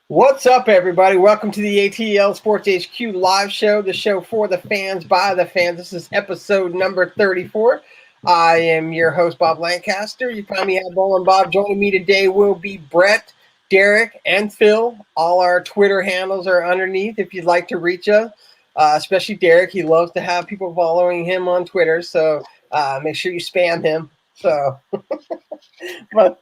What's up, everybody? Welcome to the ATL Sports HQ live show, the show for the fans, by the fans. This is episode number 34. I am your host, Bob Lancaster. You find me at Bowling Bob. Joining me today will be Bret, Derek, and Phil. All our Twitter handles are underneath if you'd like to reach us, especially Derek. He loves to have people following him on Twitter, so make sure you spam him. So, but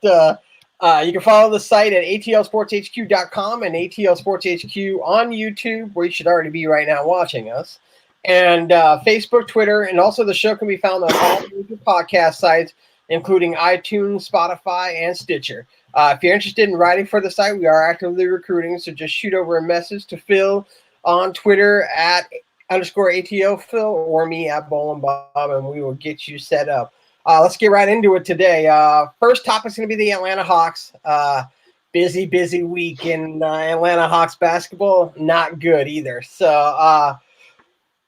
you can follow the site at ATLSportsHQ.com and ATLSportsHQ on YouTube, where you should already be right now watching us, and Facebook, Twitter, and also the show can be found on all major podcast sites, including iTunes, Spotify, and Stitcher. If you're interested in writing for the site, we are actively recruiting, so just shoot over a message to Phil on Twitter at _ATL Phil or me at Bowling Bob, and we will get you set up. Let's get right into it today. First topic is going to be the Atlanta Hawks. Busy week in Atlanta Hawks basketball. Not good either. So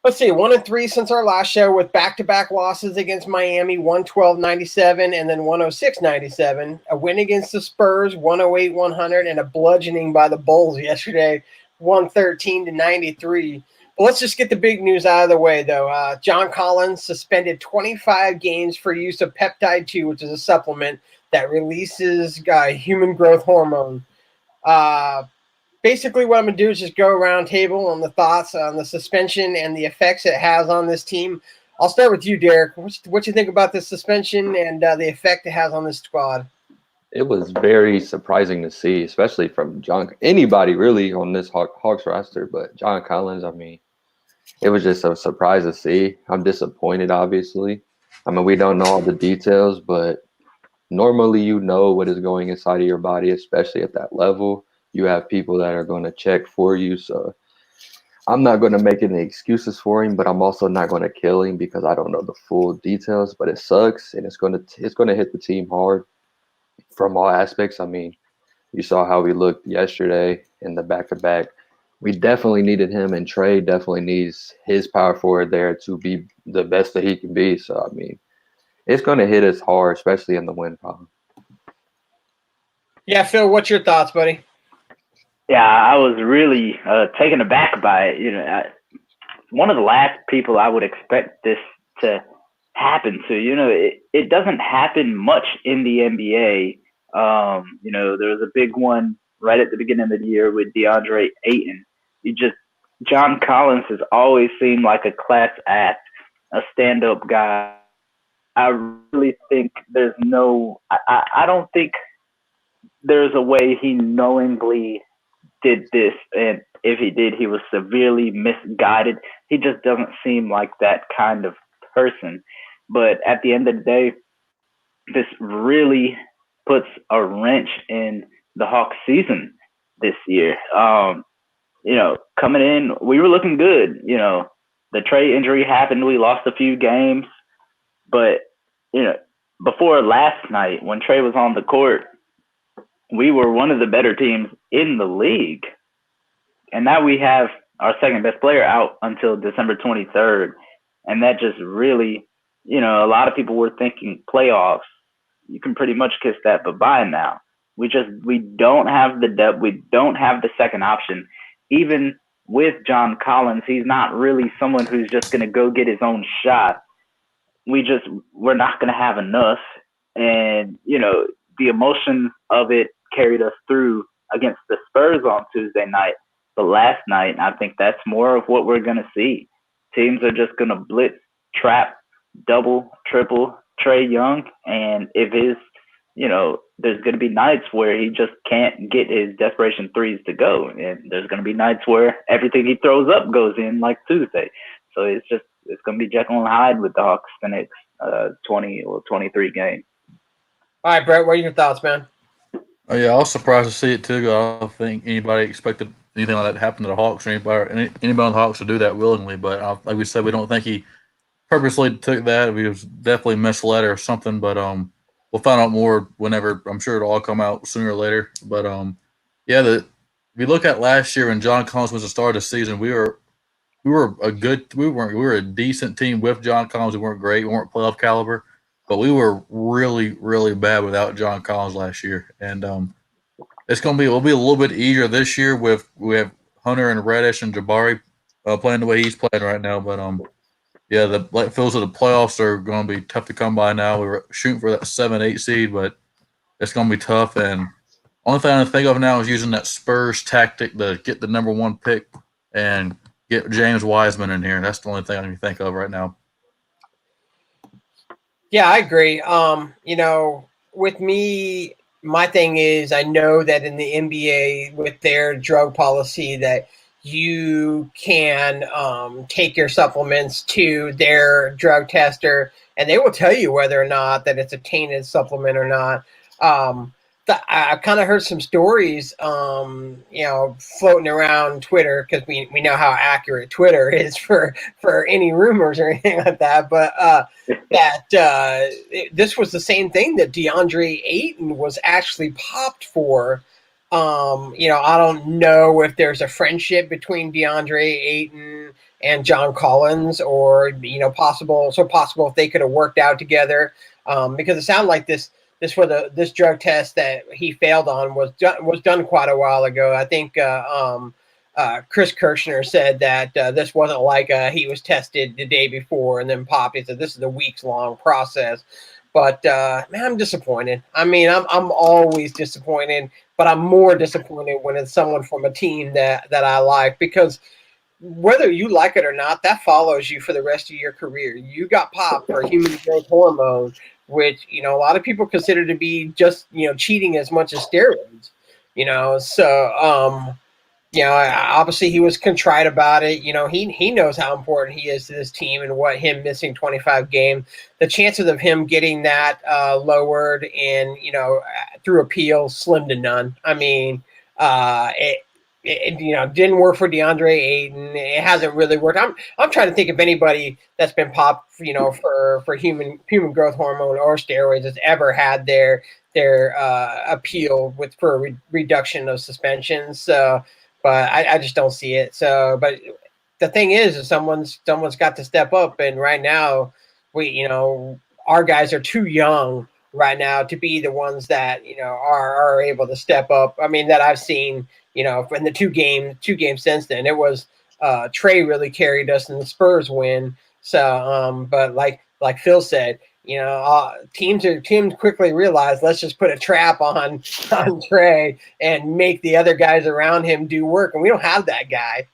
let's see. 1-3 since our last show with back-to-back losses against Miami, 112-97 and then 106-97. A win against the Spurs, 108-100, and a bludgeoning by the Bulls yesterday, 113-93. Let's just get the big news out of the way, though. John Collins suspended 25 games for use of Peptide 2, which is a supplement that releases human growth hormone. Basically, what I'm going to do is just go around table on the thoughts on the suspension and the effects it has on this team. I'll start with you, Derek. What you think about the suspension and the effect it has on this squad? It was very surprising to see, especially from anybody really on this Hawks roster, but John Collins, I mean, it was just a surprise to see. I'm disappointed, obviously. I mean, we don't know all the details, but normally you know what is going inside of your body, especially at that level. You have people that are going to check for you. So I'm not going to make any excuses for him, but I'm also not going to kill him because I don't know the full details. But it sucks, and it's going to hit the team hard from all aspects. I mean, you saw how we looked yesterday in the back-to-back. We definitely needed him, and Trey definitely needs his power forward there to be the best that he can be. So, I mean, it's going to hit us hard, especially in the win column. Yeah, Phil, what's your thoughts, buddy? Yeah, I was really taken aback by it. One of the last people I would expect this to happen to. It doesn't happen much in the NBA. There was a big one right at the beginning of the year with DeAndre Ayton. John Collins has always seemed like a class act, a stand-up guy. I really think I don't think there's a way he knowingly did this, and if he did, he was severely misguided. He just doesn't seem like that kind of person. But at the end of the day, this really puts a wrench in the Hawks season this year. Coming in, we were looking good. The Trey injury happened. We lost a few games. But, before last night, when Trey was on the court, we were one of the better teams in the league. And now we have our second best player out until December 23rd. And that just really, a lot of people were thinking playoffs. You can pretty much kiss that goodbye now. We don't have the depth. We don't have the second option. Even with John Collins, he's not really someone who's just going to go get his own shot. We're not going to have enough. And, the emotion of it carried us through against the Spurs on Tuesday night. But last night, I think that's more of what we're going to see. Teams are just going to blitz, trap, double, triple Trey Young. And if there's going to be nights where he just can't get his desperation threes to go. And there's going to be nights where everything he throws up goes in, like Tuesday. So it's going to be Jekyll and Hyde with the Hawks the next 20 or 23 games. All right, Bret, what are your thoughts, man? Oh, yeah, I was surprised to see it, too. I don't think anybody expected anything like that to happen to the Hawks or anybody on the Hawks to do that willingly. But like we said, we don't think he purposely took that. He was definitely misled or something. But we'll find out more whenever. I'm sure it'll all come out sooner or later. But, if you look at last year when John Collins was the start of the season, we were a decent team with John Collins. We weren't great. We weren't playoff caliber. But we were really, really bad without John Collins last year. And it'll be a little bit easier this year we have Hunter and Reddish and Jabari playing the way he's playing right now. But yeah, like Phil said, the playoffs are going to be tough to come by now. We were shooting for that 7-8 seed, but it's going to be tough. And only thing I can think of now is using that Spurs tactic to get the number 1 pick and get James Wiseman in here. That's the only thing I can think of right now. Yeah, I agree. With me, my thing is I know that in the NBA with their drug policy that you can take your supplements to their drug tester and they will tell you whether or not that it's a tainted supplement or not. I've kind of heard some stories, floating around Twitter because we know how accurate Twitter is for any rumors or anything like that. But this was the same thing that DeAndre Ayton was actually popped for. I don't know if there's a friendship between DeAndre Ayton and John Collins, or possible if they could have worked out together. Because it sounded like this drug test that he failed on was done quite a while ago. I think Chris Kirchner said that this wasn't like he was tested the day before and then popped. He said this is a weeks-long process. But man, I'm disappointed. I mean, I'm always disappointed, but I'm more disappointed when it's someone from a team that I like, because whether you like it or not, that follows you for the rest of your career. You got popped for human growth hormone, which a lot of people consider to be just cheating as much as steroids. So obviously he was contrite about it. He knows how important he is to this team, and what him missing 25 games, the chances of him getting that lowered and through appeal, slim to none. I mean, it didn't work for DeAndre Ayton. It hasn't really worked. I'm trying to think of anybody that's been popped, for human growth hormone or steroids that's ever had their appeal for reduction of suspensions. So, but I just don't see it. So, but the thing is someone's got to step up, and right now our guys are too young right now to be the ones that are able to step up. I mean, that I've seen. In the two games since then, it was Trey really carried us in the Spurs win. So, but like Phil said, teams quickly realize, let's just put a trap on Trey and make the other guys around him do work, and we don't have that guy.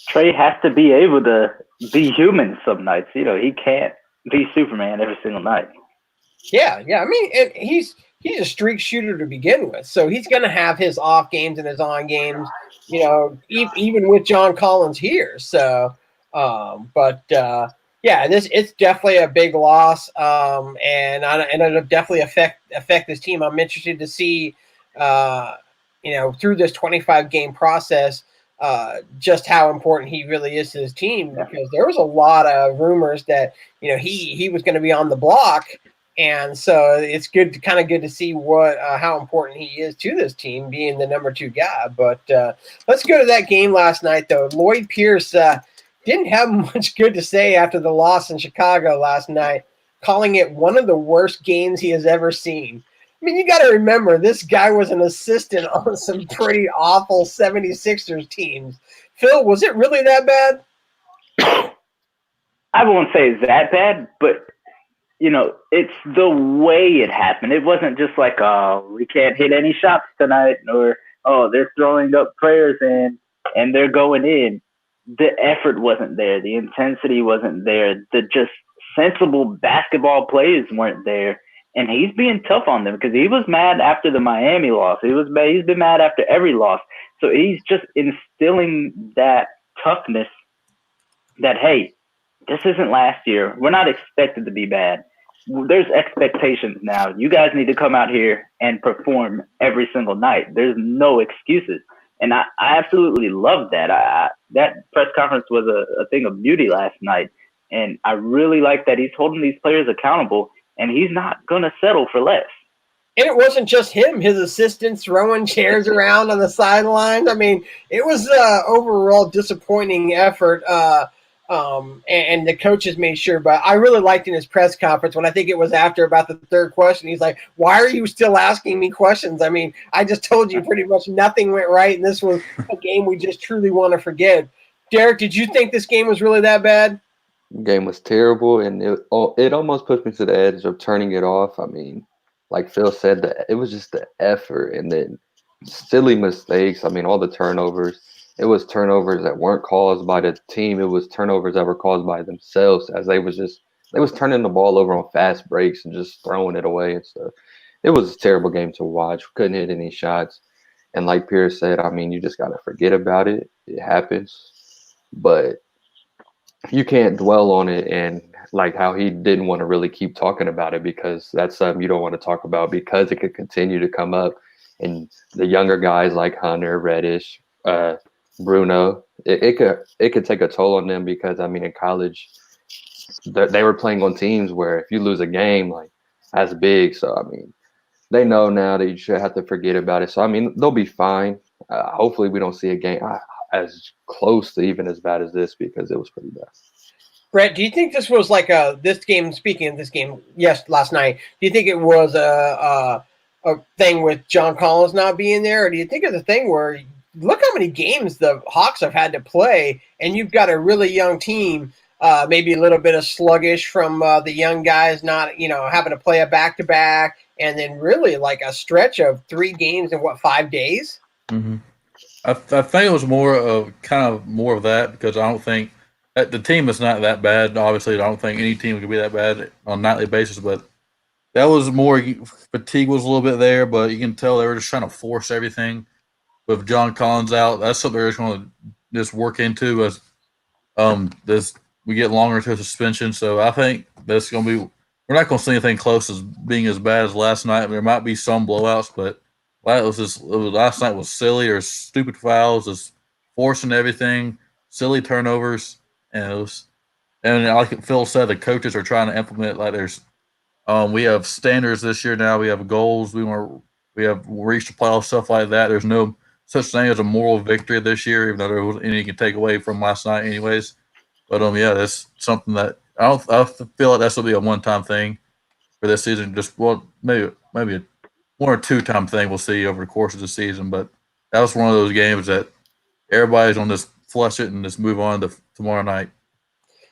Trey has to be able to be human some nights. He can't be Superman every single night. Yeah. I mean, and he's a streak shooter to begin with, so he's going to have his off games and his on games, even with John Collins here. So, it's definitely a big loss, and it'll definitely affect this team. I'm interested to see, through this 25 game process, just how important he really is to his team, because there was a lot of rumors that he was going to be on the block. And so it's good to see how important he is to this team, being the number 2 guy. But let's go to that game last night, though. Lloyd Pierce didn't have much good to say after the loss in Chicago last night, calling it one of the worst games he has ever seen. I mean, you got to remember, this guy was an assistant on some pretty awful 76ers teams. Phil, was it really that bad? I won't say it's that bad, but it's the way it happened. It wasn't just like, oh, we can't hit any shots tonight, or, oh, they're throwing up prayers in and they're going in. The effort wasn't there. The intensity wasn't there. The just sensible basketball plays weren't there. And he's being tough on them because he was mad after the Miami loss. He's been mad after every loss. So he's just instilling that toughness that, hey, this isn't last year. We're not expected to be bad. There's expectations now. You guys need to come out here and perform every single night. There's no excuses. And I absolutely love that. That press conference was a thing of beauty last night. And I really like that he's holding these players accountable, and he's not going to settle for less. And it wasn't just him, his assistants throwing chairs around on the sidelines. I mean, it was an overall disappointing effort. And the coaches made sure. But I really liked in his press conference when I think it was after about the third question, he's like, "Why are you still asking me questions? I mean, I just told you pretty much nothing went right, and this was a game we just truly want to forget." Daric, did you think this game was really that bad? The game was terrible, and it almost pushed me to the edge of turning it off. I mean, like Phil said, it was just the effort and then silly mistakes. I mean, all the turnovers. It was turnovers that weren't caused by the team. It was turnovers that were caused by themselves, as they was turning the ball over on fast breaks and just throwing it away and stuff. It was a terrible game to watch. Couldn't hit any shots. And like Pierce said, I mean, you just got to forget about it. It happens. But you can't dwell on it, and like how he didn't want to really keep talking about it because that's something you don't want to talk about because it could continue to come up. And the younger guys like Hunter, Reddish, Bruno, it could take a toll on them because I mean in college they were playing on teams where if you lose a game like that's big. So I mean they know now that you should have to forget about it. So I mean they'll be fine. Hopefully we don't see a game as close to even as bad as this because it was pretty bad. Bret, do you think this was like this game? Speaking of this game, yes, last night. Do you think it was a thing with John Collins not being there, or do you think it's a thing where look how many games the Hawks have had to play, and you've got a really young team, maybe a little bit of sluggish from the young guys not having to play a back-to-back, and then really like a stretch of 3 games in 5 days? Mm-hmm. I think it was more of that because I don't think the team is not that bad. Obviously, I don't think any team could be that bad on a nightly basis, but that was more fatigue was a little bit there, but you can tell they were just trying to force everything. With John Collins out, that's something they're just going to just work into as this we get longer into suspension. So I think that's going to be we're not going to see anything close as being as bad as last night. There might be some blowouts, but last night was silly or stupid fouls, just forcing everything, silly turnovers, and like Phil said, the coaches are trying to implement like we have standards this year now. We have goals. We have reached the playoff stuff like that. There's no such thing as a moral victory this year, even though there was any you can take away from last night, anyways. But yeah, that's something that I feel like that's will be a one-time thing for this season. Just maybe a 1 or 2 time thing we'll see over the course of the season. But that was one of those games that everybody's on this flush it and just move on to tomorrow night.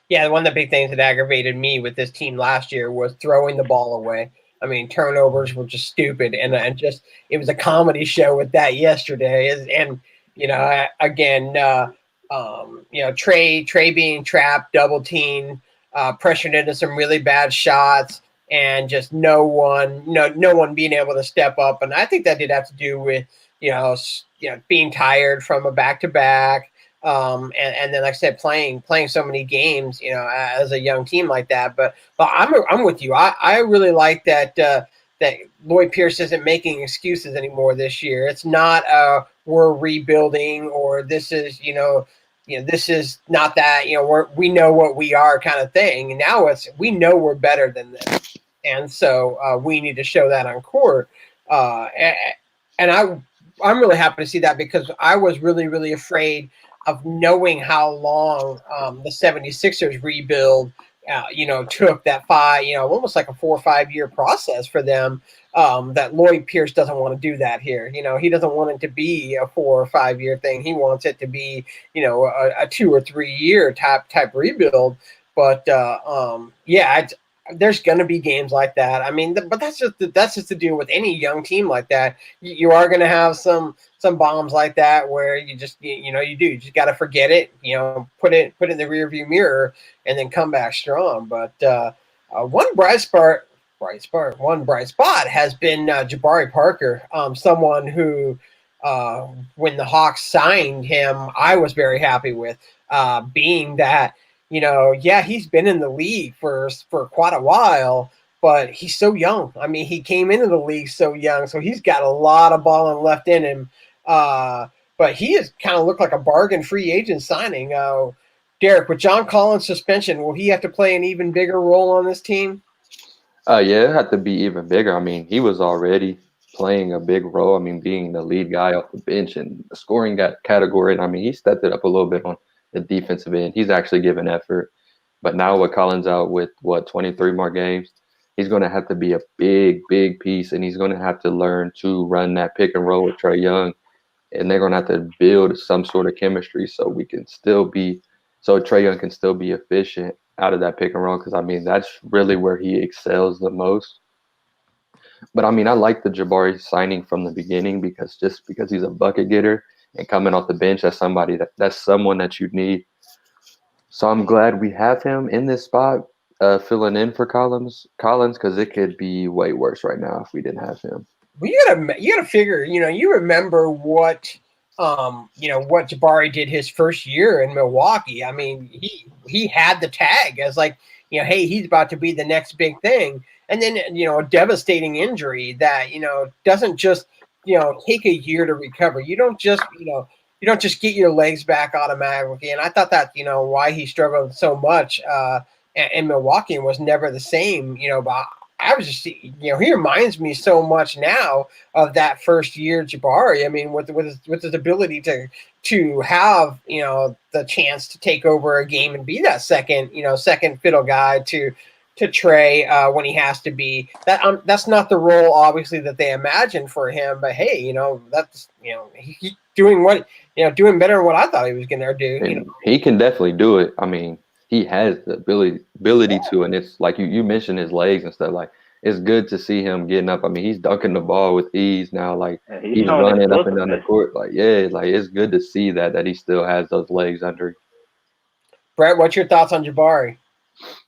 Yeah, one of the big things that aggravated me with this team last year was throwing the ball away. I mean, turnovers were just stupid, and just it was a comedy show with that yesterday. And again, Trey being trapped, double teamed, pressured into some really bad shots, and just no one being able to step up. And I think that did have to do with being tired from a back to back. And then, like I said, playing so many games, as a young team like that. But I'm with you. I really like that that Lloyd Pierce isn't making excuses anymore this year. It's not we're rebuilding or this is this is not that we know what we are kind of thing. And now we know we're better than this, and so we need to show that on court. And I'm really happy to see that because I was really, really afraid of knowing how long the 76ers rebuild, took that almost like a 4 or 5 year process for them. That Lloyd Pierce doesn't want to do that here. He doesn't want it to be a 4 or 5 year thing. He wants it to be, a 2 or 3 year type rebuild. But there's going to be games like that. I mean, but that's just the deal with any young team like that. You are going to have some bombs like that where you just you just got to forget it. Put it in the rearview mirror and then come back strong. But one bright spot has been Jabari Parker, someone who when the Hawks signed him, I was very happy with, being that. He's been in the league for quite a while, but he's so young. I mean, he came into the league so young, so he's got a lot of ball left in him. But he has kind of looked like a bargain free agent signing. Daric, with John Collins' suspension, will he have to play an even bigger role on this team? Yeah, it had to be even bigger. I mean, he was already playing a big role. I mean, being the lead guy off the bench and the scoring category. And I mean, he stepped it up a little bit on the defensive end. He's actually given effort. But now with Collins out with, 23 more games, he's going to have to be a big, big piece, and he's going to have to learn to run that pick and roll with Trae Young. And they're going to have to build some sort of chemistry so Trae Young can still be efficient out of that pick and roll, because, I mean, that's really where he excels the most. But, I mean, I like the Jabari signing from the beginning because he's a bucket getter and coming off the bench, that's someone that you need. So I'm glad we have him in this spot, filling in for Collins, because it could be way worse right now if we didn't have him. Well, you gotta figure. You remember what what Jabari did his first year in Milwaukee. I mean, he had the tag as like, hey, he's about to be the next big thing, and then a devastating injury that doesn't just take a year to recover. You don't just get your legs back automatically. And I thought that, why he struggled so much in Milwaukee and was never the same, but I was just, he reminds me so much now of that first year Jabari. I mean, with his ability to have, the chance to take over a game and be that second fiddle guy to Trae when he has to be. That's not the role, obviously, that they imagined for him. But hey, that's he's doing doing better than what I thought he was going to do. And he can definitely do it. I mean, he has the ability to, and it's like you mentioned his legs and stuff. Like, it's good to see him getting up. I mean, he's dunking the ball with ease now. Like, he's running up and down the court. Like, yeah, like it's good to see that he still has those legs under. Bret, what's your thoughts on Jabari?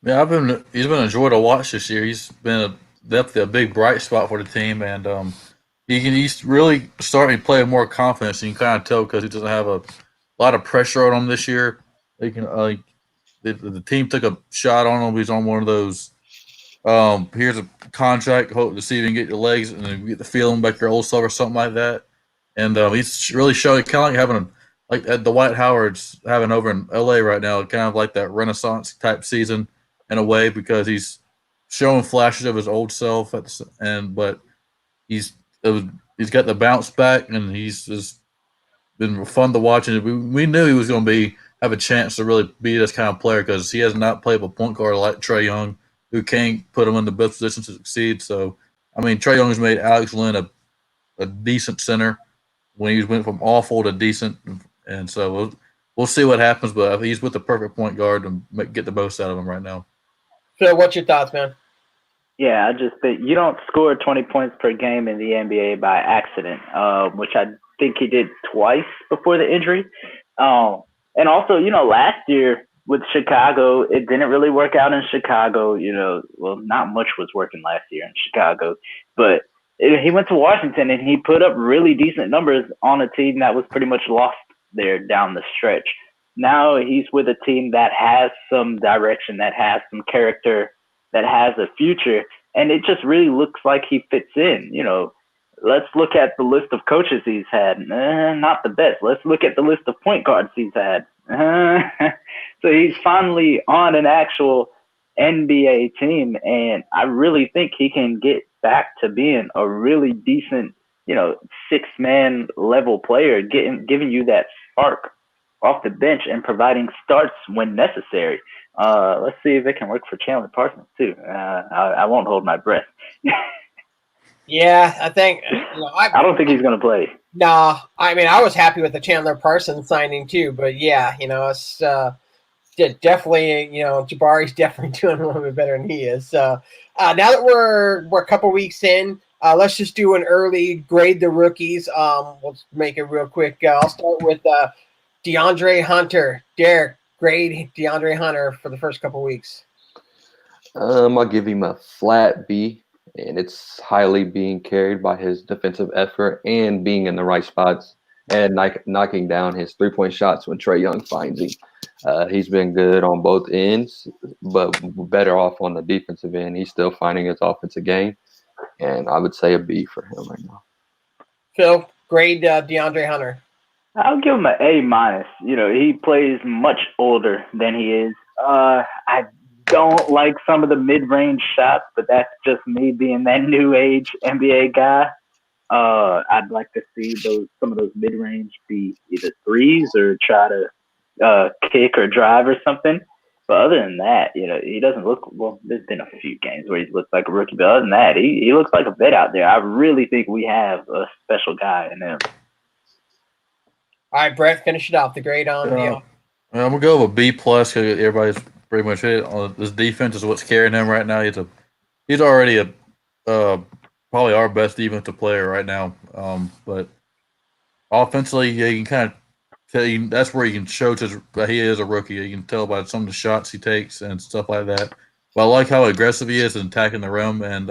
Yeah, he's been a joy to watch this year. He's been definitely a big bright spot for the team, and he's really starting to play with more confidence. And you can kind of tell because he doesn't have a lot of pressure on him this year. He can the team took a shot on him. He's on one of those. Here's a contract. Hope to see if you can get your legs and then get the feeling back your old self or something like that. And he's really showing kind of like having like at the Dwight Howard's having over in LA right now, kind of like that Renaissance type season in a way because he's showing flashes of his old self but he's got the bounce back and he's just been fun to watch. And we knew he was going to have a chance to really be this kind of player because he has not played with a point guard like Trae Young, who can't put him in the best position to succeed. So, I mean, Trae Young has made Alex Len a decent center when he went from awful to decent. And so we'll see what happens, but he's with the perfect point guard and get the most out of him right now. Phil, what's your thoughts, man? Yeah, I just think you don't score 20 points per game in the NBA by accident, which I think he did twice before the injury. And also, last year with Chicago, it didn't really work out in Chicago. Well, not much was working last year in Chicago, but he went to Washington and he put up really decent numbers on a team that was pretty much lost there down the stretch. Now he's with a team that has some direction, that has some character, that has a future, and it just really looks like he fits in. Let's look at the list of coaches he's had. Not the best. Let's look at the list of point guards he's had. So he's finally on an actual NBA team, and I really think he can get back to being a really decent, six-man level player, giving you that spark off the bench and providing starts when necessary. Let's see if it can work for Chandler Parsons too. I won't hold my breath. Yeah, I think I don't think he's going to play. Nah, I mean, I was happy with the Chandler Parsons signing too, but yeah, it's definitely, Jabari's definitely doing a little bit better than he is. So now that we're a couple weeks in, let's just do an early grade the rookies. We'll make it real quick. I'll start with DeAndre Hunter. Derek, grade DeAndre Hunter for the first couple weeks. I'll give him a flat B, and it's highly being carried by his defensive effort and being in the right spots and knocking down his three-point shots when Trae Young finds him. He's been good on both ends, but better off on the defensive end. He's still finding his offensive game, and I would say a B for him right now. Phil, grade DeAndre Hunter. I'll give him an A-. He plays much older than he is. I don't like some of the mid-range shots, but that's just me being that new age NBA guy. I'd like to see some of those mid-range be either threes or try to, kick or drive or something. But other than that, he doesn't look well. There's been a few games where he's looked like a rookie, but other than that, he looks like a vet out there. I really think we have a special guy in him. All right, Bret, finish it off. The grade on the. I'm gonna go with a B plus because everybody's pretty much hit on this defense is what's carrying him right now. He's already a probably our best defensive player right now. But offensively, yeah, you can kind of tell that's where you can show that he is a rookie. You can tell by some of the shots he takes and stuff like that. But I like how aggressive he is in attacking the rim, and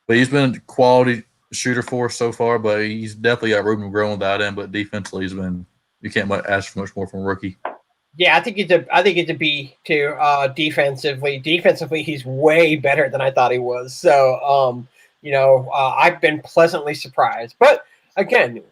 but he's been a quality shooter for us so far. But he's definitely got room to grow without him. But defensively, you can't ask for much more from a rookie. Yeah, I think it's a B too. Defensively, he's way better than I thought he was. So, I've been pleasantly surprised. But again,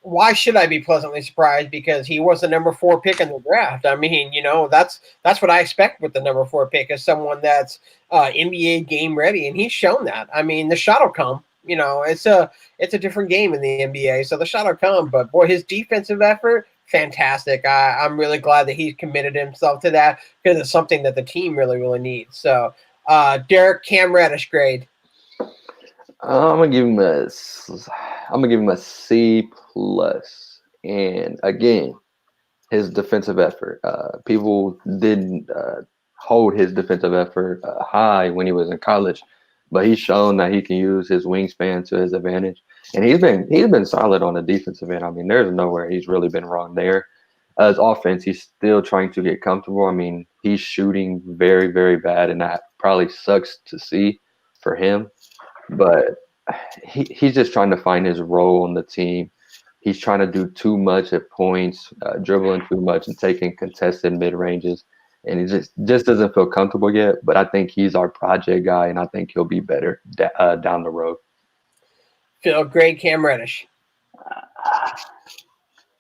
why should I be pleasantly surprised? Because he was the number 4 pick in the draft. I mean, that's what I expect with the number 4 pick, is someone that's NBA game ready, and he's shown that. I mean, the shot will come. It's a different game in the NBA, so the shot will come. But boy, his defensive effort, fantastic. I'm really glad that he's committed himself to that, because it's something that the team really, really needs. So, Daric, Cam Reddish grade. I'm gonna give him a C plus. And again, his defensive effort. People didn't hold his defensive effort high when he was in college, but he's shown that he can use his wingspan to his advantage. And he's been solid on the defensive end. I mean, there's nowhere he's really been wrong there. His offense, he's still trying to get comfortable. I mean, he's shooting very, very bad, and that probably sucks to see for him. But he's just trying to find his role on the team. He's trying to do too much at points, dribbling too much and taking contested mid-ranges. And he just doesn't feel comfortable yet. But I think he's our project guy, and I think he'll be better down the road. Phil, grade Cam Reddish.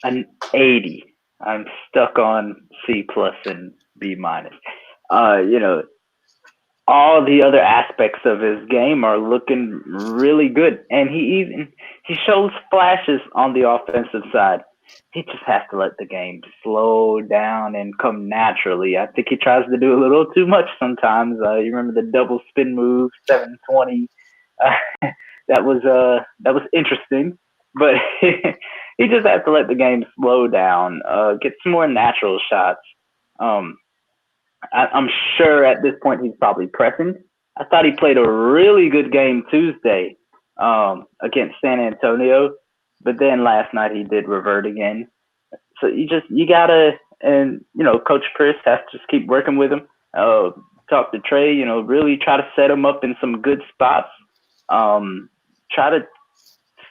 An 80. I'm stuck on C plus and B minus. All the other aspects of his game are looking really good, and he shows flashes on the offensive side. He just has to let the game slow down and come naturally. I think he tries to do a little too much sometimes. You remember the double spin move, 720. That was interesting, but he just has to let the game slow down, get some more natural shots. I'm sure at this point he's probably pressing. I thought he played a really good game Tuesday against San Antonio, but then last night he did revert again. So you gotta, and Coach Chris has to just keep working with him. Talk to Trey, really try to set him up in some good spots. Try to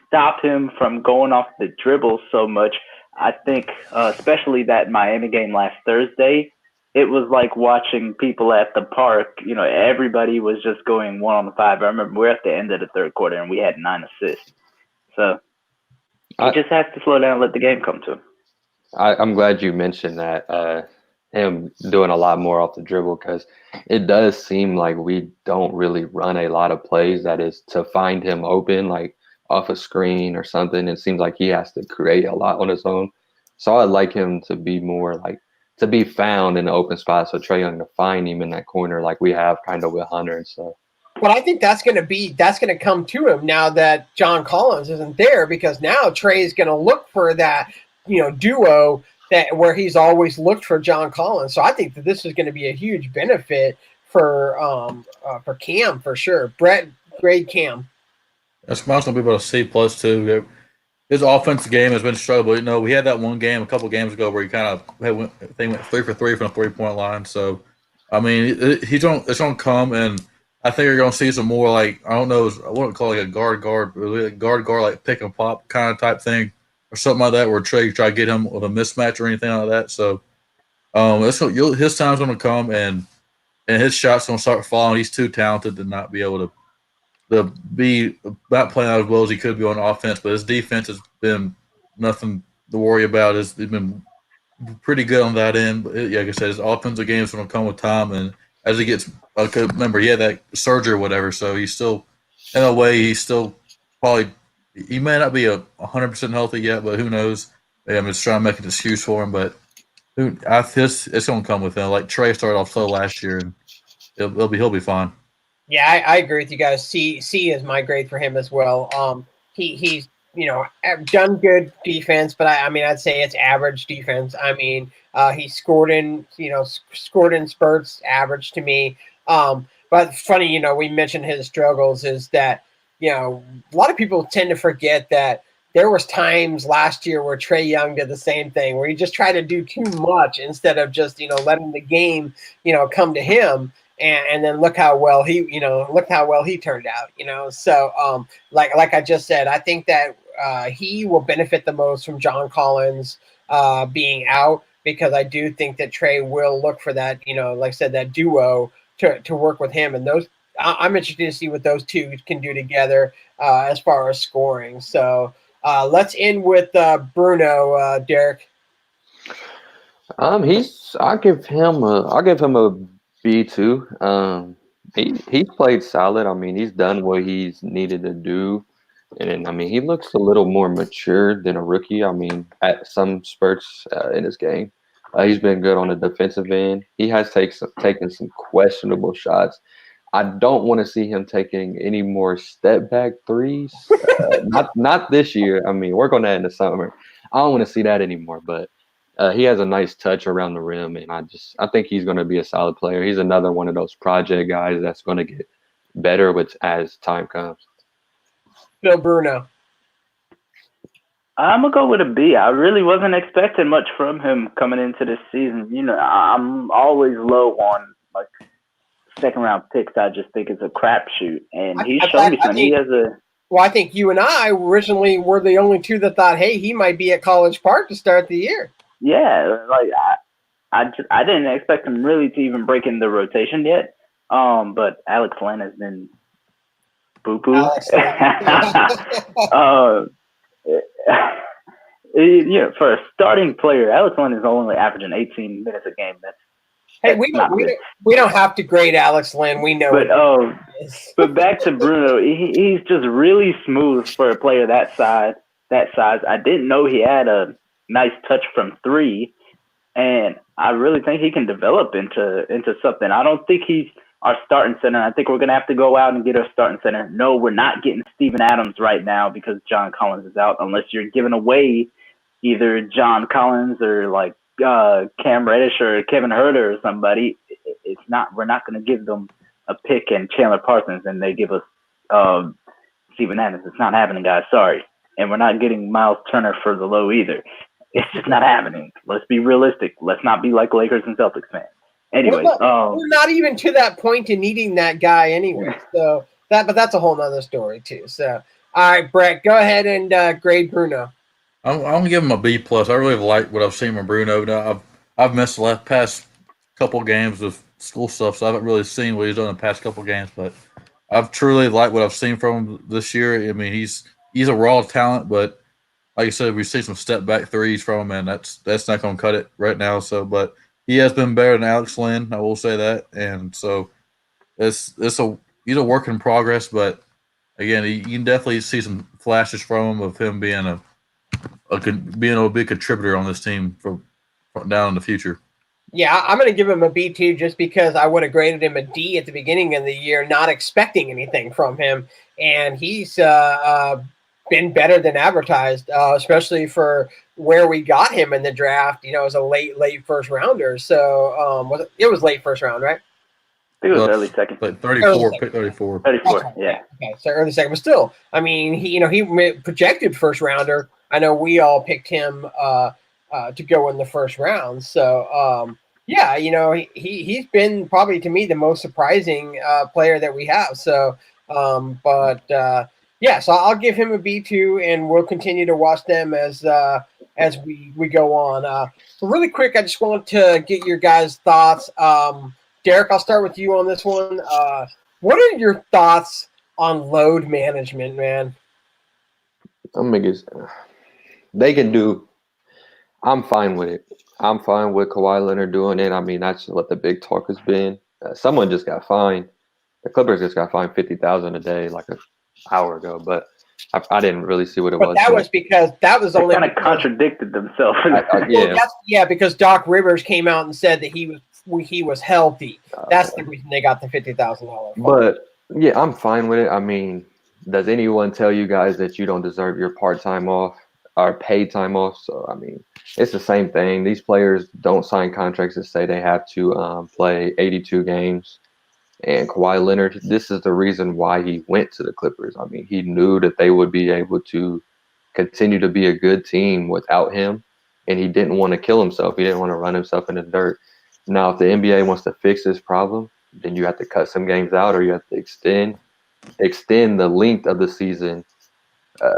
stop him from going off the dribble so much. I think, especially that Miami game last Thursday, it was like watching people at the park. Everybody was just going 1 on the 5. I remember we're at the end of the third quarter and we had 9 assists. So he just has to slow down and let the game come to him. I'm glad you mentioned that, him doing a lot more off the dribble, because it does seem like we don't really run a lot of plays that is to find him open, like off a screen or something. It seems like he has to create a lot on his own. So I'd like him to be more like to be found in the open spot, so Trae Young to find him in that corner like we have kind of with Hunter and stuff. But I think that's going to come to him now that John Collins isn't there, because now Trey is going to look for that, duo that where he's always looked for John Collins. So I think that this is going to be a huge benefit for Cam for sure. Bret, grade Cam. That's mine's going to be about a C plus too. His offensive game has been struggling. We had that one game a couple of games ago where he kind of went 3 for 3 from the 3-point line. So, I mean, it's going to come, and I think you're going to see some more like, I wouldn't call it like a guard, like pick and pop kind of type thing or something like that, where Trey try to get him with a mismatch or anything like that. So, his time's going to come, and his shot's going to start falling. He's too talented to not be able to be not playing out as well as he could be on offense, but his defense has been nothing to worry about. He's been pretty good on that end. But like I said, his offensive game is going to come with time, and as he gets, remember he had that surgery or whatever, so he's still, in a way, he's still probably, he may not be 100% healthy yet, but who knows? I'm just trying to make an excuse for him, but It's going to come with him. Like Trey started off slow last year, and he'll be fine. Yeah, I agree with you guys. C is my grade for him as well. He's done good defense, but I mean I'd say it's average defense. I mean he scored in spurts, average to me. But funny, we mentioned his struggles is that a lot of people tend to forget that there was times last year where Trae Young did the same thing, where he just tried to do too much instead of just letting the game come to him. And then look how well he turned out. So like I just said, I think that he will benefit the most from John Collins being out, because I do think that Trey will look for that, like I said, that duo to work with him. And I'm interested to see what those two can do together as far as scoring. So let's end with Bruno, Daric. I'll give him a B2. He's played solid. I mean, he's done what he's needed to do, and I mean, he looks a little more mature than a rookie. I mean, at some spurts in his game, he's been good on the defensive end. He has taken some questionable shots. I don't want to see him taking any more step back threes. Not this year. I mean, work on that in the summer. I don't want to see that anymore, but. He has a nice touch around the rim, and I think he's going to be a solid player. He's another one of those project guys that's going to get better as time comes. Bill Bruno. I'm gonna go with a B. I really wasn't expecting much from him coming into this season. I'm always low on like second round picks. I just think it's a crapshoot, and he's shown me something. Well, I think you and I originally were the only two that thought, hey, he might be at College Park to start the year. Yeah, like I didn't expect him really to even break in the rotation yet. But Alex Len has been boo-boo. For a starting player, Alex Len is only averaging 18 minutes a game. We don't have to grade Alex Len. We know. But back to Bruno, he's just really smooth for a player that size. I didn't know he had a nice touch from three, and I really think he can develop into something. I don't think he's our starting center. I think we're gonna have to go out and get our starting center. No, we're not getting Steven Adams right now because John Collins is out. Unless you're giving away either John Collins or like Cam Reddish or Kevin Huerter or somebody. We're not gonna give them a pick and Chandler Parsons and they give us Steven Adams. It's not happening, guys. Sorry. And we're not getting Miles Turner for the low either. It's just not happening. Let's be realistic. Let's not be like Lakers and Celtics fans. Anyway, we're not even to that point in needing that guy anyway. So but that's a whole nother story too. So all right, Bret, go ahead and grade Bruno. I'm gonna give him a B+. I really like what I've seen from Bruno. Now, I've missed the past couple games of school stuff, so I haven't really seen what he's done in the past couple games. But I've truly liked what I've seen from him this year. I mean, he's a raw talent, but like I said, we see some step back threes from him, and that's not going to cut it right now. So, but he has been better than Alex Len, I will say that. And so, he's a work in progress. But again, you can definitely see some flashes from him of him being a big contributor on this team from down in the future. Yeah, I'm going to give him a B2 just because I would have graded him a D at the beginning of the year, not expecting anything from him, and he's been better than advertised, especially for where we got him in the draft. As a late first rounder. So it was late first round, right? I think it was early second. Like 34, pick 34. 34, okay. Yeah. Okay, so early second, but still, I mean, he projected first rounder. I know we all picked him to go in the first round. So yeah, he's been probably to me the most surprising player that we have. So, yeah, so I'll give him a B2, and we'll continue to watch them as we go on. So really quick, I just want to get your guys' thoughts. Daric, I'll start with you on this one. What are your thoughts on load management, man? They can do. I'm fine with it. I'm fine with Kawhi Leonard doing it. I mean, that's what the big talk has been. Someone just got fined. The Clippers just got fined $50,000 a day, like an hour ago. But I didn't really see what it But was. that was because that was They only kind of contradicted themselves. Yeah. because Doc Rivers came out and said that he was healthy. That's the reason they got the $50,000. But yeah, I'm fine with it. I mean, does anyone tell you guys that you don't deserve your part-time off or paid time off? So I mean, it's the same thing. These players don't sign contracts that say they have to play 82 games. And Kawhi Leonard, this is the reason why he went to the Clippers. I mean, he knew that they would be able to continue to be a good team without him, and he didn't want to kill himself. He didn't want to run himself in the dirt. Now, if the NBA wants to fix this problem, then you have to cut some games out, or you have to extend the length of the season,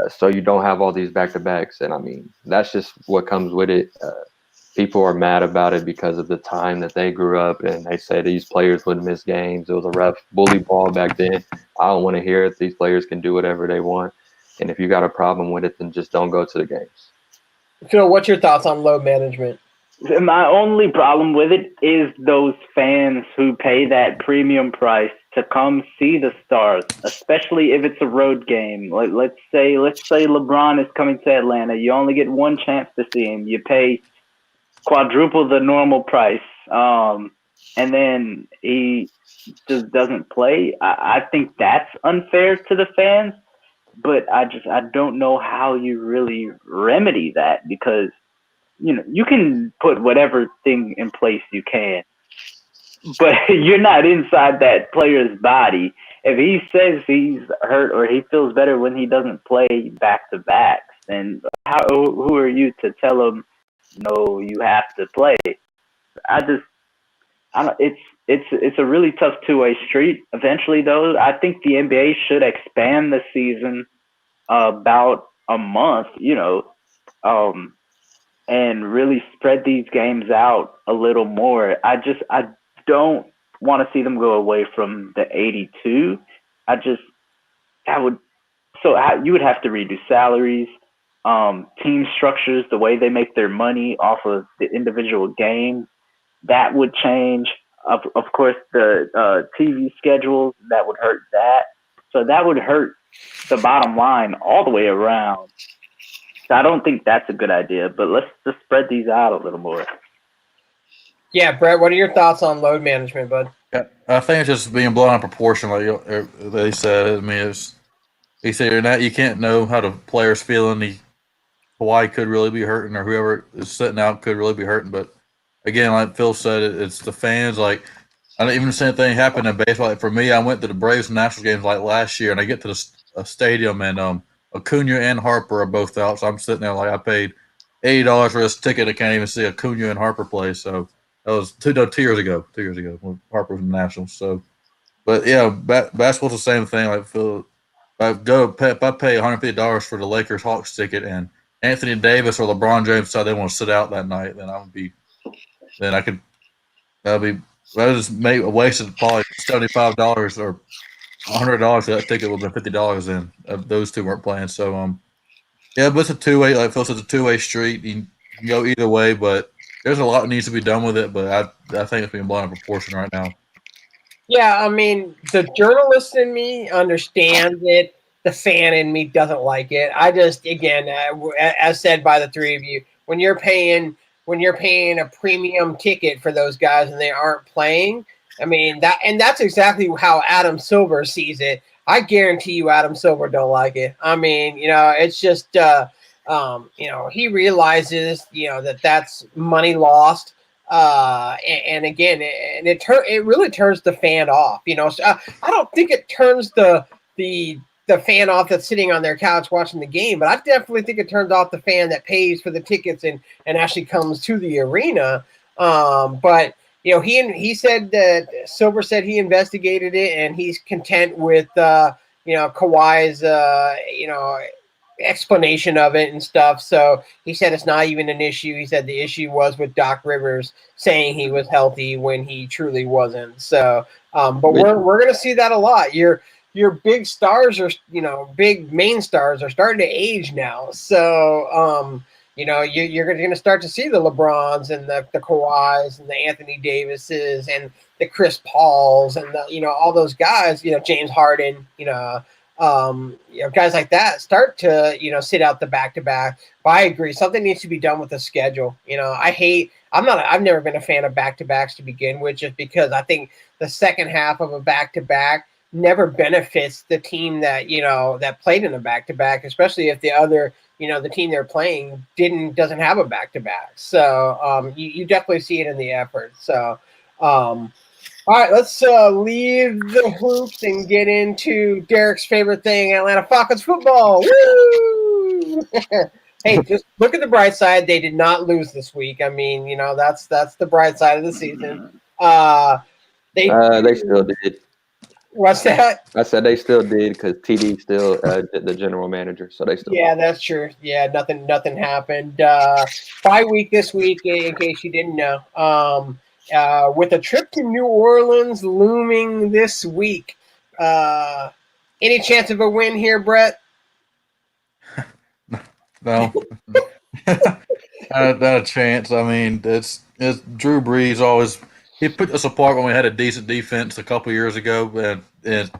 so you don't have all these back-to-backs. And I mean, that's just what comes with it. People are mad about it because of the time that they grew up, and they say these players would miss games. It was a rough bully ball back then. I don't want to hear it. These players can do whatever they want, and if you got a problem with it, then just don't go to the games. Phil, what's your thoughts on load management? My only problem with it is those fans who pay that premium price to come see the stars, especially if it's a road game. Like let's say LeBron is coming to Atlanta. You only get one chance to see him. You pay quadruple the normal price, and then he just doesn't play. I think that's unfair to the fans, but I don't know how you really remedy that, because you can put whatever thing in place you can, but you're not inside that player's body. If he says he's hurt or he feels better when he doesn't play back to backs, then who are you to tell him no, you have to play? It's a really tough two-way street. Eventually, though, I think the NBA should expand the season about a month, and really spread these games out a little more. I don't want to see them go away from the 82. You would have to redo salaries, team structures, the way they make their money off of the individual games. That would change. Of course, the TV schedule, that would hurt that. So that would hurt the bottom line all the way around. So I don't think that's a good idea, but let's just spread these out a little more. Yeah, Brett, what are your thoughts on load management, bud? Yeah, I think it's just being blown out of proportion, like they said. I mean, he said you can't know how the player's feeling. Kawhi could really be hurting, or whoever is sitting out could really be hurting. But again, like Phil said, it's the fans. Like, I don't even the same thing happened in baseball. Like, for me, I went to the Braves Nationals games like last year, and I get to the stadium, and Acuna and Harper are both out. So I'm sitting there like I paid $80 for this ticket. I can't even see Acuna and Harper play. So that was 2 years ago. 2 years ago when Harper was in the Nationals. So, but yeah, basketball's the same thing. Like Phil, if I pay $150 for the Lakers Hawks ticket, and Anthony Davis or LeBron James decide they want to sit out that night, then that just made a wasted probably $75 or $100 for that ticket would have been $50 in. Those two weren't playing. So yeah, but it's a two-way, like Phil said, it's a two-way street. You can go either way, but there's a lot that needs to be done with it, but I think it's being blown out of proportion right now. Yeah, I mean, the journalist in me understands it. The fan in me doesn't like it. I just, again, as said by the three of you, when you're paying a premium ticket for those guys and they aren't playing, I mean that's exactly how Adam Silver sees it. I guarantee you, Adam Silver don't like it. I mean, it's just, he realizes, that's money lost. And again, it really turns the fan off. So I don't think it turns the fan off that's sitting on their couch watching the game, but I definitely think it turns off the fan that pays for the tickets and actually comes to the arena. But he said that Silver said he investigated it and he's content with Kawhi's explanation of it and stuff. So he said it's not even an issue. He said the issue was with Doc Rivers saying he was healthy when he truly wasn't. So, but we're going to see that a lot. Your big stars are, big main stars are starting to age now. So, you're going to start to see the LeBrons and the Kawhis and the Anthony Davises and the Chris Pauls and all those guys, James Harden, guys like that start to, sit out the back-to-back. But I agree. Something needs to be done with the schedule. I've never been a fan of back-to-backs to begin with, just because I think the second half of a back-to-back never benefits the team that, that played in a back-to-back, especially if the other, the team they're playing doesn't have a back-to-back. So you definitely see it in the effort. So, all right, let's leave the hoops and get into Derek's favorite thing, Atlanta Falcons football. Woo! Hey, just look at the bright side. They did not lose this week. I mean, that's the bright side of the season. They still did. What's that? I said they still did because TD still the general manager, so they still. Yeah, that's true. Yeah, nothing happened. Bye week this week, in case you didn't know. With a trip to New Orleans looming this week, any chance of a win here, Bret? No, not a chance. I mean, it's Drew Brees always. He put us apart when we had a decent defense a couple years ago, and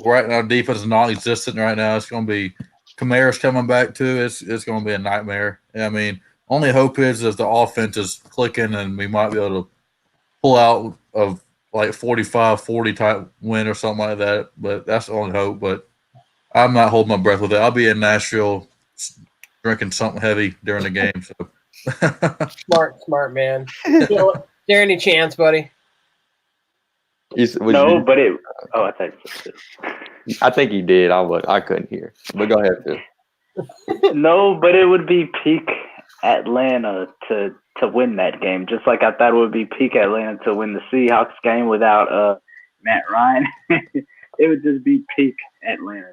right now defense is non-existent right now. It's going to be Kamara's coming back too. It's going to be a nightmare. I mean, only hope is if the offense is clicking and we might be able to pull out of like 45-40 type win or something like that. But that's the only hope. But I'm not holding my breath with it. I'll be in Nashville drinking something heavy during the game. So smart man. Is there any chance, buddy? No, but it. Oh, I thought. I think he did. I couldn't hear. But go ahead, Phil. No, but it would be peak Atlanta to win that game. Just like I thought it would be peak Atlanta to win the Seahawks game without Matt Ryan. It would just be peak Atlanta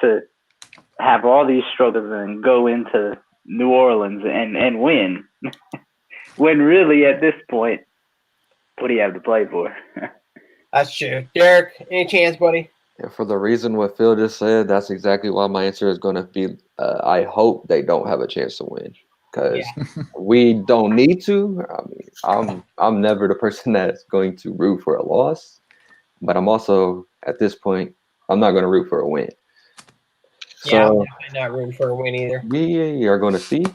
to have all these struggles and go into New Orleans and win. When really at this point, what do you have to play for? That's true. Derek, any chance, buddy? Yeah, for the reason what Phil just said, that's exactly why my answer is going to be I hope they don't have a chance to win, because we don't need to. I mean, I'm never the person that's going to root for a loss, but I'm also, at this point, I'm not going to root for a win. So, I'm not rooting for a win either. We are going to see,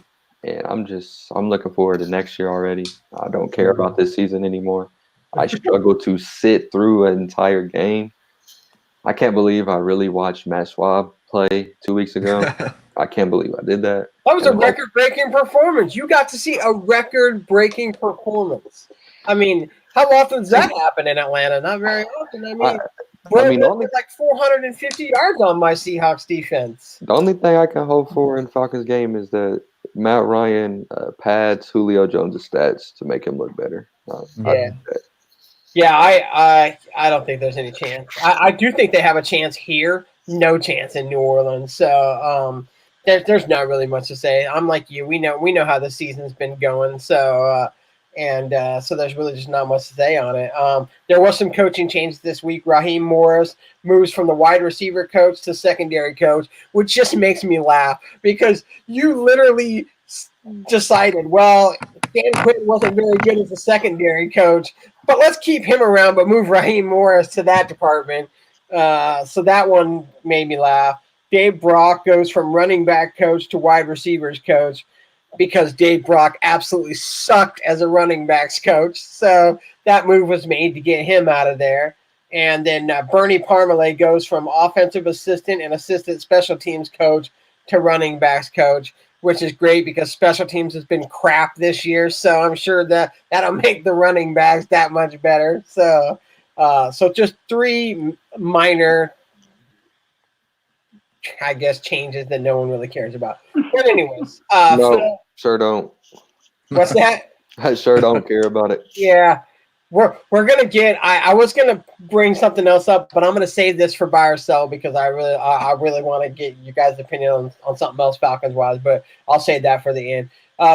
and I'm looking forward to next year already. I don't care about this season anymore. I struggle to sit through an entire game. I can't believe I really watched Matt Schwab play 2 weeks ago. I can't believe I did that. That was a record-breaking performance. You got to see a record-breaking performance. I mean, how often does that happen in Atlanta? Not very often. I mean, only like 450 yards on my Seahawks defense. The only thing I can hope for in Falcons game is that Matt Ryan pads Julio Jones' stats to make him look better. I don't think there's any chance. I do think they have a chance here. No chance in New Orleans. So there's not really much to say. I'm like you. We know how the season's been going. So so there's really just not much to say on it. There was some coaching changes this week. Raheem Morris moves from the wide receiver coach to secondary coach, which just makes me laugh because you literally decided, well, Dan Quinn wasn't very good as a secondary coach, but let's keep him around, but move Raheem Morris to that department. So that one made me laugh. Dave Brock goes from running back coach to wide receivers coach because Dave Brock absolutely sucked as a running backs coach. So that move was made to get him out of there. And then Bernie Parmalee goes from offensive assistant and assistant special teams coach to running backs coach, which is great because special teams has been crap this year. So I'm sure that'll make the running backs that much better. So just three minor, I guess, changes that no one really cares about. But anyways. No, sure don't. What's that? I sure don't care about it. Yeah. We're going to get – I was going to bring something else up, but I'm going to save this for buy or sell because I really want to get you guys' opinion on something else Falcons-wise, but I'll save that for the end.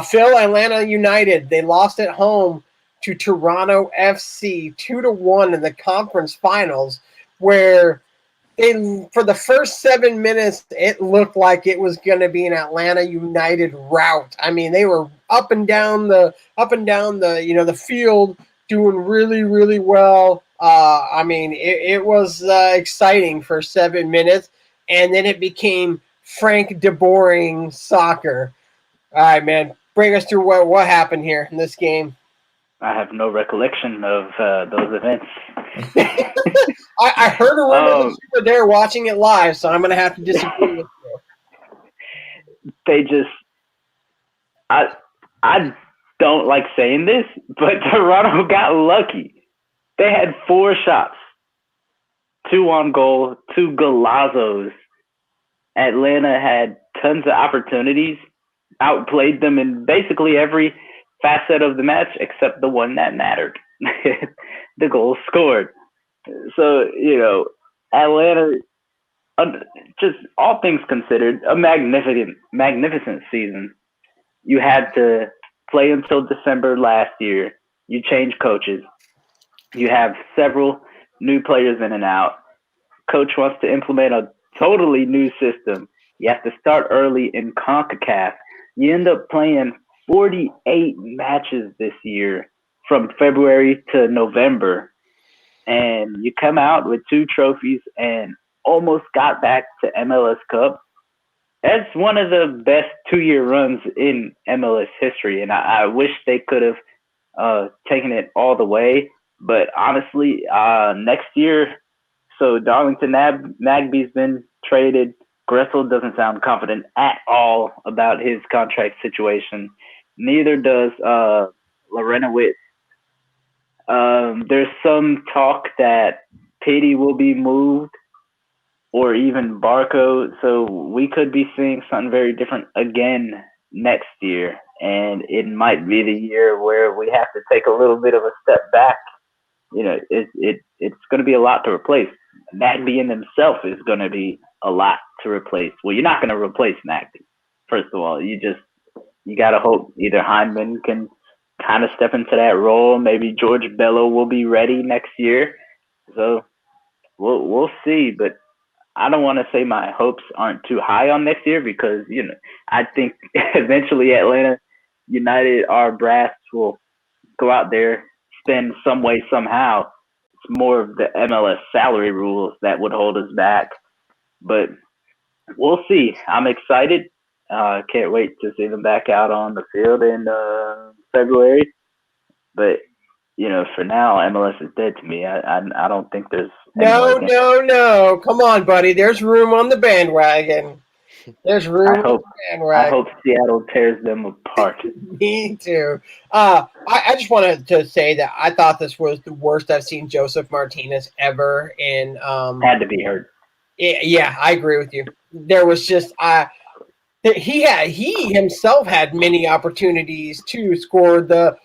Phil, Atlanta United, they lost at home to Toronto FC 2-1 in the conference finals where for the first 7 minutes, it looked like it was going to be an Atlanta United rout. I mean, they were up and down the field, doing really, really well. I mean, it was exciting for 7 minutes, and then it became Frank DeBoring soccer. All right, man, bring us through what happened here in this game. I have no recollection of those events. I heard a rumor that you were there watching it live, so I'm going to have to disagree with you. They just, I don't like saying this, but Toronto got lucky. They had 4 shots, 2 on goal, 2 golazos. Atlanta had tons of opportunities, outplayed them in basically every facet of the match except the one that mattered. The goal scored. So, Atlanta, just all things considered, a magnificent season. You had to play until December last year. You changed coaches. You have several new players in and out. Coach wants to implement a totally new system. You have to start early in CONCACAF. You end up playing 48 matches this year from February to November. And you come out with 2 trophies and almost got back to MLS Cup. That's one of the best 2-year runs in MLS history. And I wish they could have taken it all the way. But honestly, next year, so Darlington Nagbe's been traded. Gressel doesn't sound confident at all about his contract situation. Neither does Lorenowitz. There's some talk that Petey will be moved or even Barco. So we could be seeing something very different again next year. And it might be the year where we have to take a little bit of a step back. It's going to be a lot to replace. Nagbe in himself is going to be a lot to replace. Well, you're not going to replace Nagbe. First of all, you got to hope either Hyndman can kind of step into that role. Maybe George Bello will be ready next year. So we'll see. But I don't want to say my hopes aren't too high on next year because, I think eventually Atlanta United, our brass will go out there, spend some way, somehow. It's more of the MLS salary rules that would hold us back. But we'll see. I'm excited. Can't wait to see them back out on the field in February. But, for now, MLS is dead to me. I don't think there's No. Come on, buddy. There's room on the bandwagon. There's room on the bandwagon. I hope Seattle tears them apart. Me too. I just wanted to say that I thought this was the worst I've seen Joseph Martinez ever. And had to be hurt. Yeah, I agree with you. There was just he himself had many opportunities to score the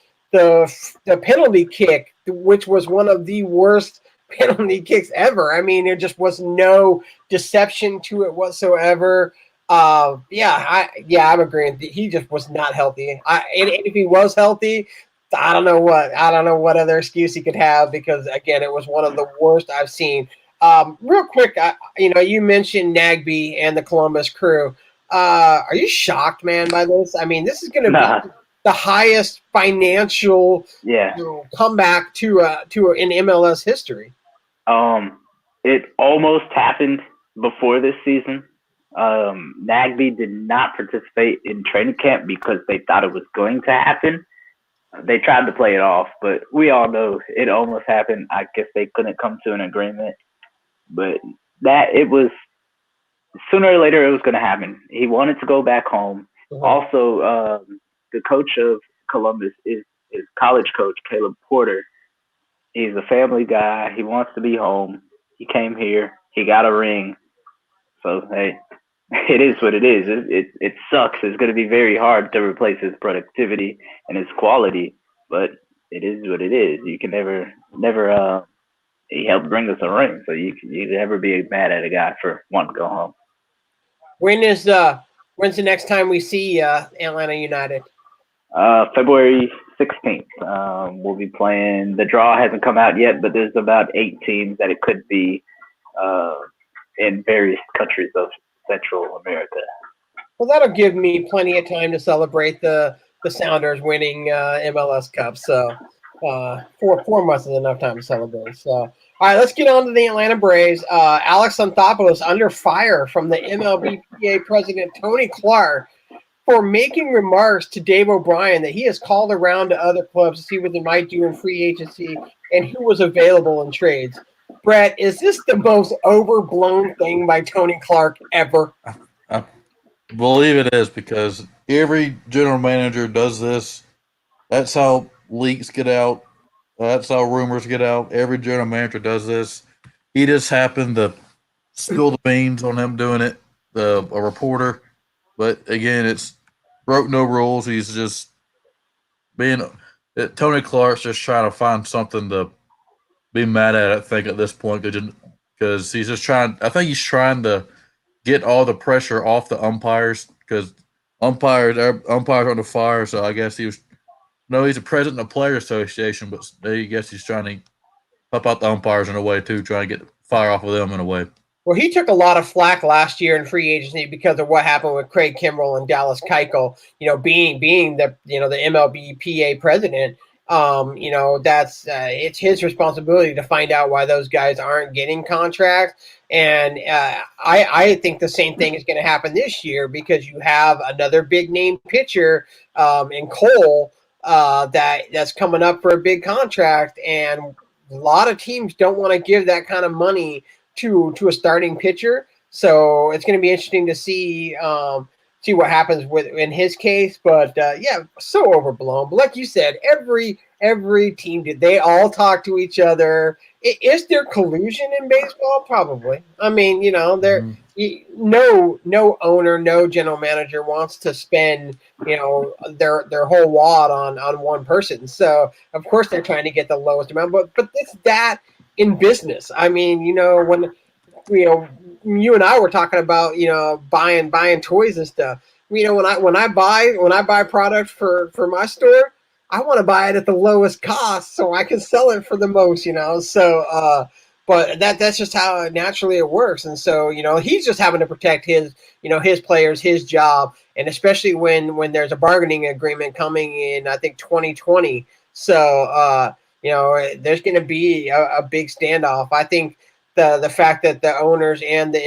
penalty kick, which was one of the worst penalty kicks ever. I mean, there just was no deception to it whatsoever. I'm agreeing. He just was not healthy. And if he was healthy, I don't know what other excuse he could have because again, it was one of the worst I've seen. Real quick, you mentioned Nagbe and the Columbus Crew. Are you shocked, man, by this? I mean, this is going to be the highest financial comeback to in MLS history. It almost happened before this season. Nagbe did not participate in training camp because they thought it was going to happen. They tried to play it off, but we all know it almost happened. I guess they couldn't come to an agreement, but it was sooner or later it was going to happen. He wanted to go back home. Mm-hmm. Also, the coach of Columbus is college coach, Caleb Porter. He's a family guy. He wants to be home. He came here. He got a ring. So, hey, it is what it is. It sucks. It's going to be very hard to replace his productivity and his quality, but it is what it is. You can never. He helped bring us a ring, so you never be mad at a guy for wanting to go home. When's the next time we see Atlanta United? February 16th. We'll be playing. The draw hasn't come out yet, but there's about 8 teams that it could be in various countries of Central America. Well, that'll give me plenty of time to celebrate the Sounders winning MLS Cup. So 4 months is enough time to celebrate. So, all right, let's get on to the Atlanta Braves. Alex Anthopoulos under fire from the MLBPA president Tony Clark for making remarks to Dave O'Brien that he has called around to other clubs to see what they might do in free agency and who was available in trades. Bret, is this the most overblown thing by Tony Clark ever? I believe it is, because every general manager does this. That's how leaks get out. That's how rumors get out. Every general manager does this. He just happened to spill the beans on him doing it, a reporter. But again, it's broke no rules. He's just being Tony Clark's just trying to find something to be mad at. I think at this point, because he's just trying. I think he's trying to get all the pressure off the umpires, because umpires are under fire. So I guess he's a president of the Player Association, but I guess he's trying to help out the umpires in a way too, trying to get fire off of them in a way. Well, he took a lot of flack last year in free agency because of what happened with Craig Kimbrell and Dallas Keuchel. Being the the MLBPA president. That's it's his responsibility to find out why those guys aren't getting contracts. And I think the same thing is going to happen this year, because you have another big name pitcher in Cole that's coming up for a big contract, and a lot of teams don't want to give that kind of money to a starting pitcher. So it's going to be interesting to see what happens in his case. But so overblown. But like you said, every team they all talk to each other. Is there collusion in baseball? Probably. I mean, no owner, no general manager wants to spend their whole wad on one person. So of course they're trying to get the lowest amount. But it's that in business. I mean, when you and I were talking about buying toys and stuff. When I buy product for my store, I want to buy it at the lowest cost so I can sell it for the most. So but that's just how naturally it works. And so he's just having to protect his players, his job, and especially when there's a bargaining agreement coming in, I think 2020. So there's going to be a big standoff. I think the fact that the owners and the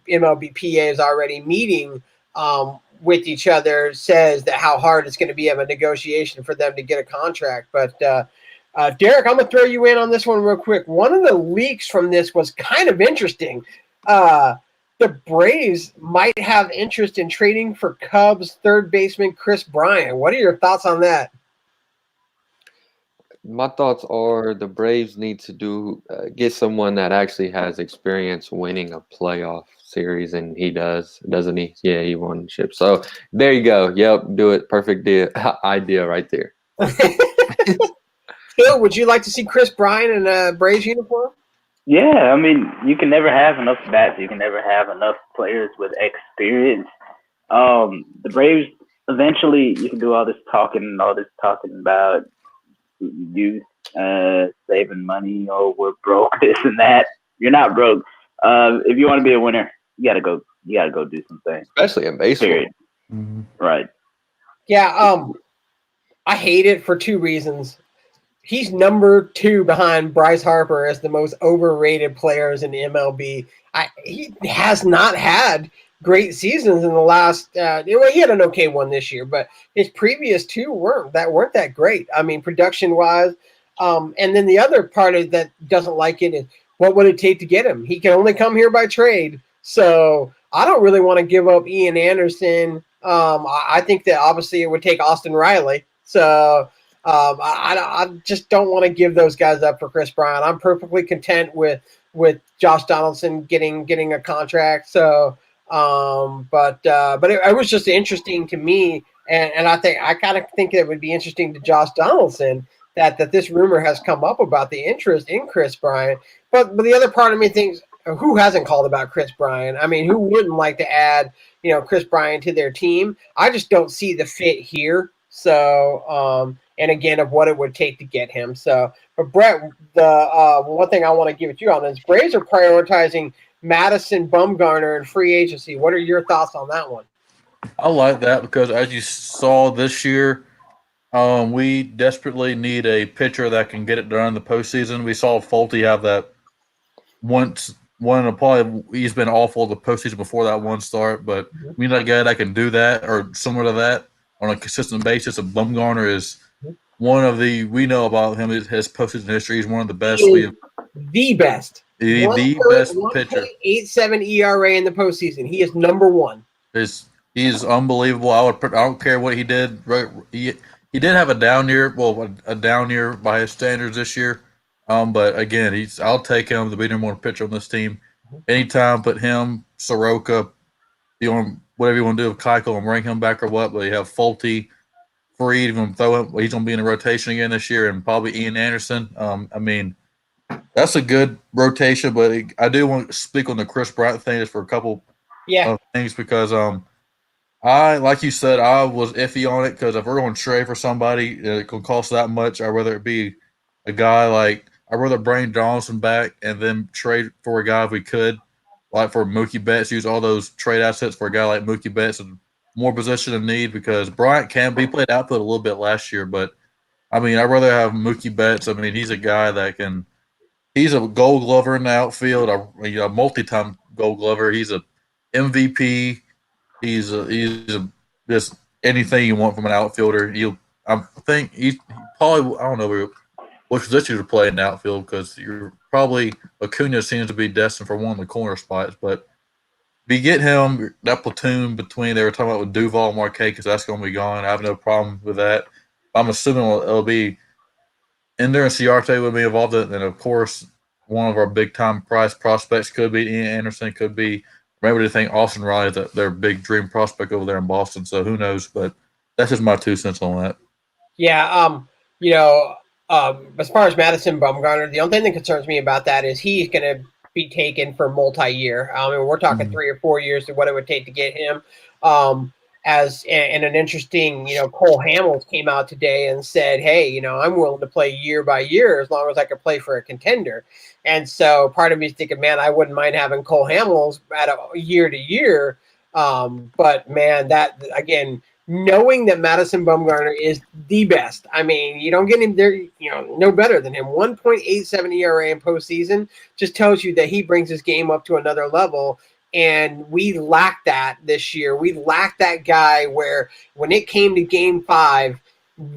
MLBPA is already meeting with each other says that how hard it's going to be of a negotiation for them to get a contract. But Derek, I'm going to throw you in on this one real quick. One of the leaks from this was kind of interesting. The Braves might have interest in trading for Cubs third baseman Chris Bryant. What are your thoughts on that? My thoughts are the Braves need to get someone that actually has experience winning a playoff series, and he does, doesn't he? Yeah, he won the chip. So there you go. Yep, do it. Perfect idea right there. Phil, would you like to see Chris Bryant in a Braves uniform? Yeah, I mean, you can never have enough bats. You can never have enough players with experience. The Braves, eventually, you can do all this talking about youth saving money, or we're broke, this and that. You're not broke. If you want to be a winner, you gotta go do something. Especially in baseball. Mm-hmm. Right. Yeah, I hate it for two reasons. He's number 2 behind Bryce Harper as the most overrated players in the MLB. He has not had great seasons in the last. He had an okay one this year, but his previous 2 weren't that great. I mean, production wise. And then the other part of that doesn't like it is, what would it take to get him? He can only come here by trade. So I don't really want to give up Ian Anderson. I think that obviously it would take Austin Riley. So I just don't want to give those guys up for Chris Bryant. I'm perfectly content with Josh Donaldson getting a contract. So, but it was just interesting to me, and I kind of think it would be interesting to Josh Donaldson that this rumor has come up about the interest in Chris Bryant. But the other part of me thinks, who hasn't called about Chris Bryant? I mean, who wouldn't like to add Chris Bryant to their team? I just don't see the fit here. So, and again, of what it would take to get him. So, but Bret, the one thing I want to give it to you on is Braves are prioritizing Madison Bumgarner in free agency. What are your thoughts on that one? I like that because, as you saw this year, We desperately need a pitcher that can get it done in the postseason. We saw Fulte have that once. He's been awful the postseason before that one start, but we need a guy that can do that or similar to that on a consistent basis. And Bumgarner is one of we know about him. His postseason history. He's one of the best. He is the best. The best pitcher. 1.87 ERA in the postseason. He is number one. He's unbelievable. I don't care what he did. He did have a down year. Well, a down year by his standards this year. But again, I'll take him to be number one pitcher on this team. Anytime, put him, Soroka, whatever you want to do with Keuchel and bring him back or what. But you have Fulte, Freed, even throw him. He's going to be in the rotation again this year, and probably Ian Anderson. I mean, that's a good rotation. But I do want to speak on the Chris Bryant thing just for a couple of things because like you said, I was iffy on it because if we're going to trade for somebody it could cost that much, I'd rather it be a guy I'd rather bring Johnson back and then trade for a guy if we could, like for Mookie Betts, use all those trade assets for a guy like Mookie Betts and more position in need because Bryant played outfield a little bit last year, but I mean, I'd rather have Mookie Betts. I mean, he's a guy that he's a gold glover in the outfield, a multi-time gold glover. He's a MVP. He's just anything you want from an outfielder. I think he probably, I don't know what position to play in the outfield because you're probably Acuna seems to be destined for one of the corner spots. But if you get him, that platoon between they were talking about with Duval and Marquez, that's going to be gone. I have no problem with that. I'm assuming it'll be Ender and Ciarte would be involved in it. And of course, one of our big time prize prospects could be Ian Anderson, could be maybe they think Austin Riley is their big dream prospect over there in Boston. So who knows? But that's just my 2 cents on that. Yeah. As far as Madison Bumgarner, the only thing that concerns me about that is he's going to be taken for multi-year. We're talking 3 or 4 years to what it would take to get him. And an interesting, Cole Hamels came out today and said, hey, I'm willing to play year by year as long as I can play for a contender. And so part of me is thinking, man, I wouldn't mind having Cole Hamels at a year to year. But man, that again, knowing that Madison Bumgarner is the best. I mean, you don't get him there, no better than him. 1.87 ERA in postseason just tells you that he brings his game up to another level. And we lacked that this year. We lacked that guy where when it came to game 5,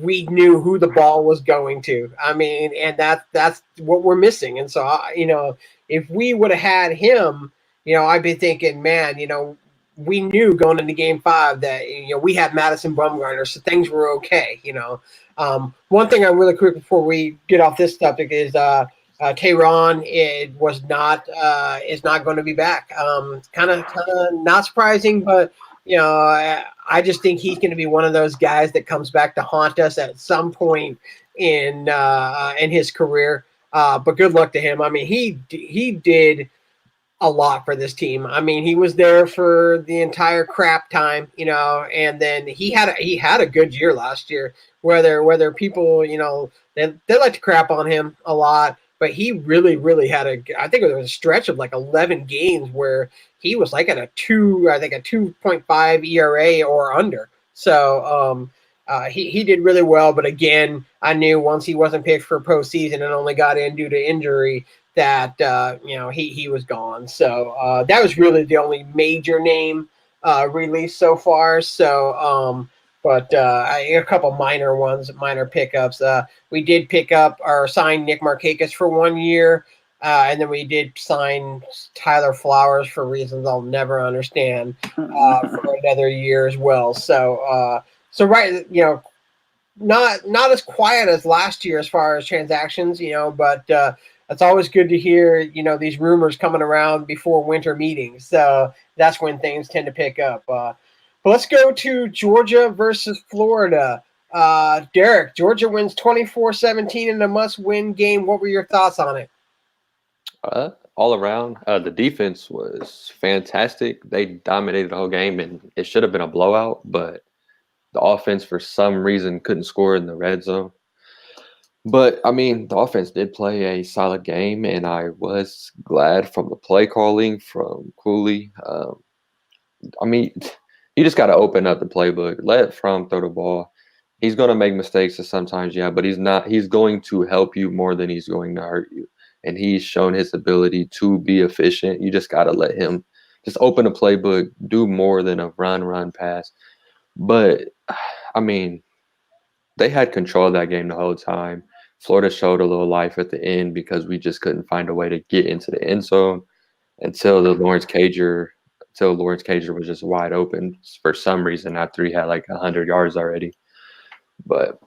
we knew who the ball was going to. I mean, and that's what we're missing. And so, if we would have had him, I'd be thinking, man, we knew going into game 5 that, we had Madison Bumgarner, so things were okay. One thing really quick before we get off this topic is Tehran is not going to be back. Kind of not surprising, but I just think he's going to be one of those guys that comes back to haunt us at some point in his career. But good luck to him. I mean, he did a lot for this team. I mean, he was there for the entire crap time, and then he had a good year last year. Whether people, they like to crap on him a lot. But he really, really had I think there was a stretch of like 11 games where he was like at a 2.5 ERA or under. So he did really well. But again, I knew once he wasn't picked for postseason and only got in due to injury that, he was gone. So that was really the only major name released so far. So, but a couple minor pickups. We did pick up or sign Nick Markakis for 1 year, and then we did sign Tyler Flowers for reasons I'll never understand for another year as well. So, right, not as quiet as last year as far as transactions, but it's always good to hear, these rumors coming around before winter meetings. So that's when things tend to pick up. Let's go to Georgia versus Florida. Derek, Georgia wins 24-17 in a must-win game. What were your thoughts on it? All around, the defense was fantastic. They dominated the whole game, and it should have been a blowout, but the offense, for some reason, couldn't score in the red zone. But, I mean, the offense did play a solid game, and I was glad from the play calling from Cooley. I mean, you just got to open up the playbook. Let Fromm throw the ball. He's going to make mistakes sometimes, yeah, but he's not. He's going to help you more than he's going to hurt you. And he's shown his ability to be efficient. You just got to let him just open a playbook, do more than a run, pass. But, I mean, they had control of that game the whole time. Florida showed a little life at the end because we just couldn't find a way to get into the end zone until Lawrence Cager was just wide open for some reason after he had like 100 yards already. But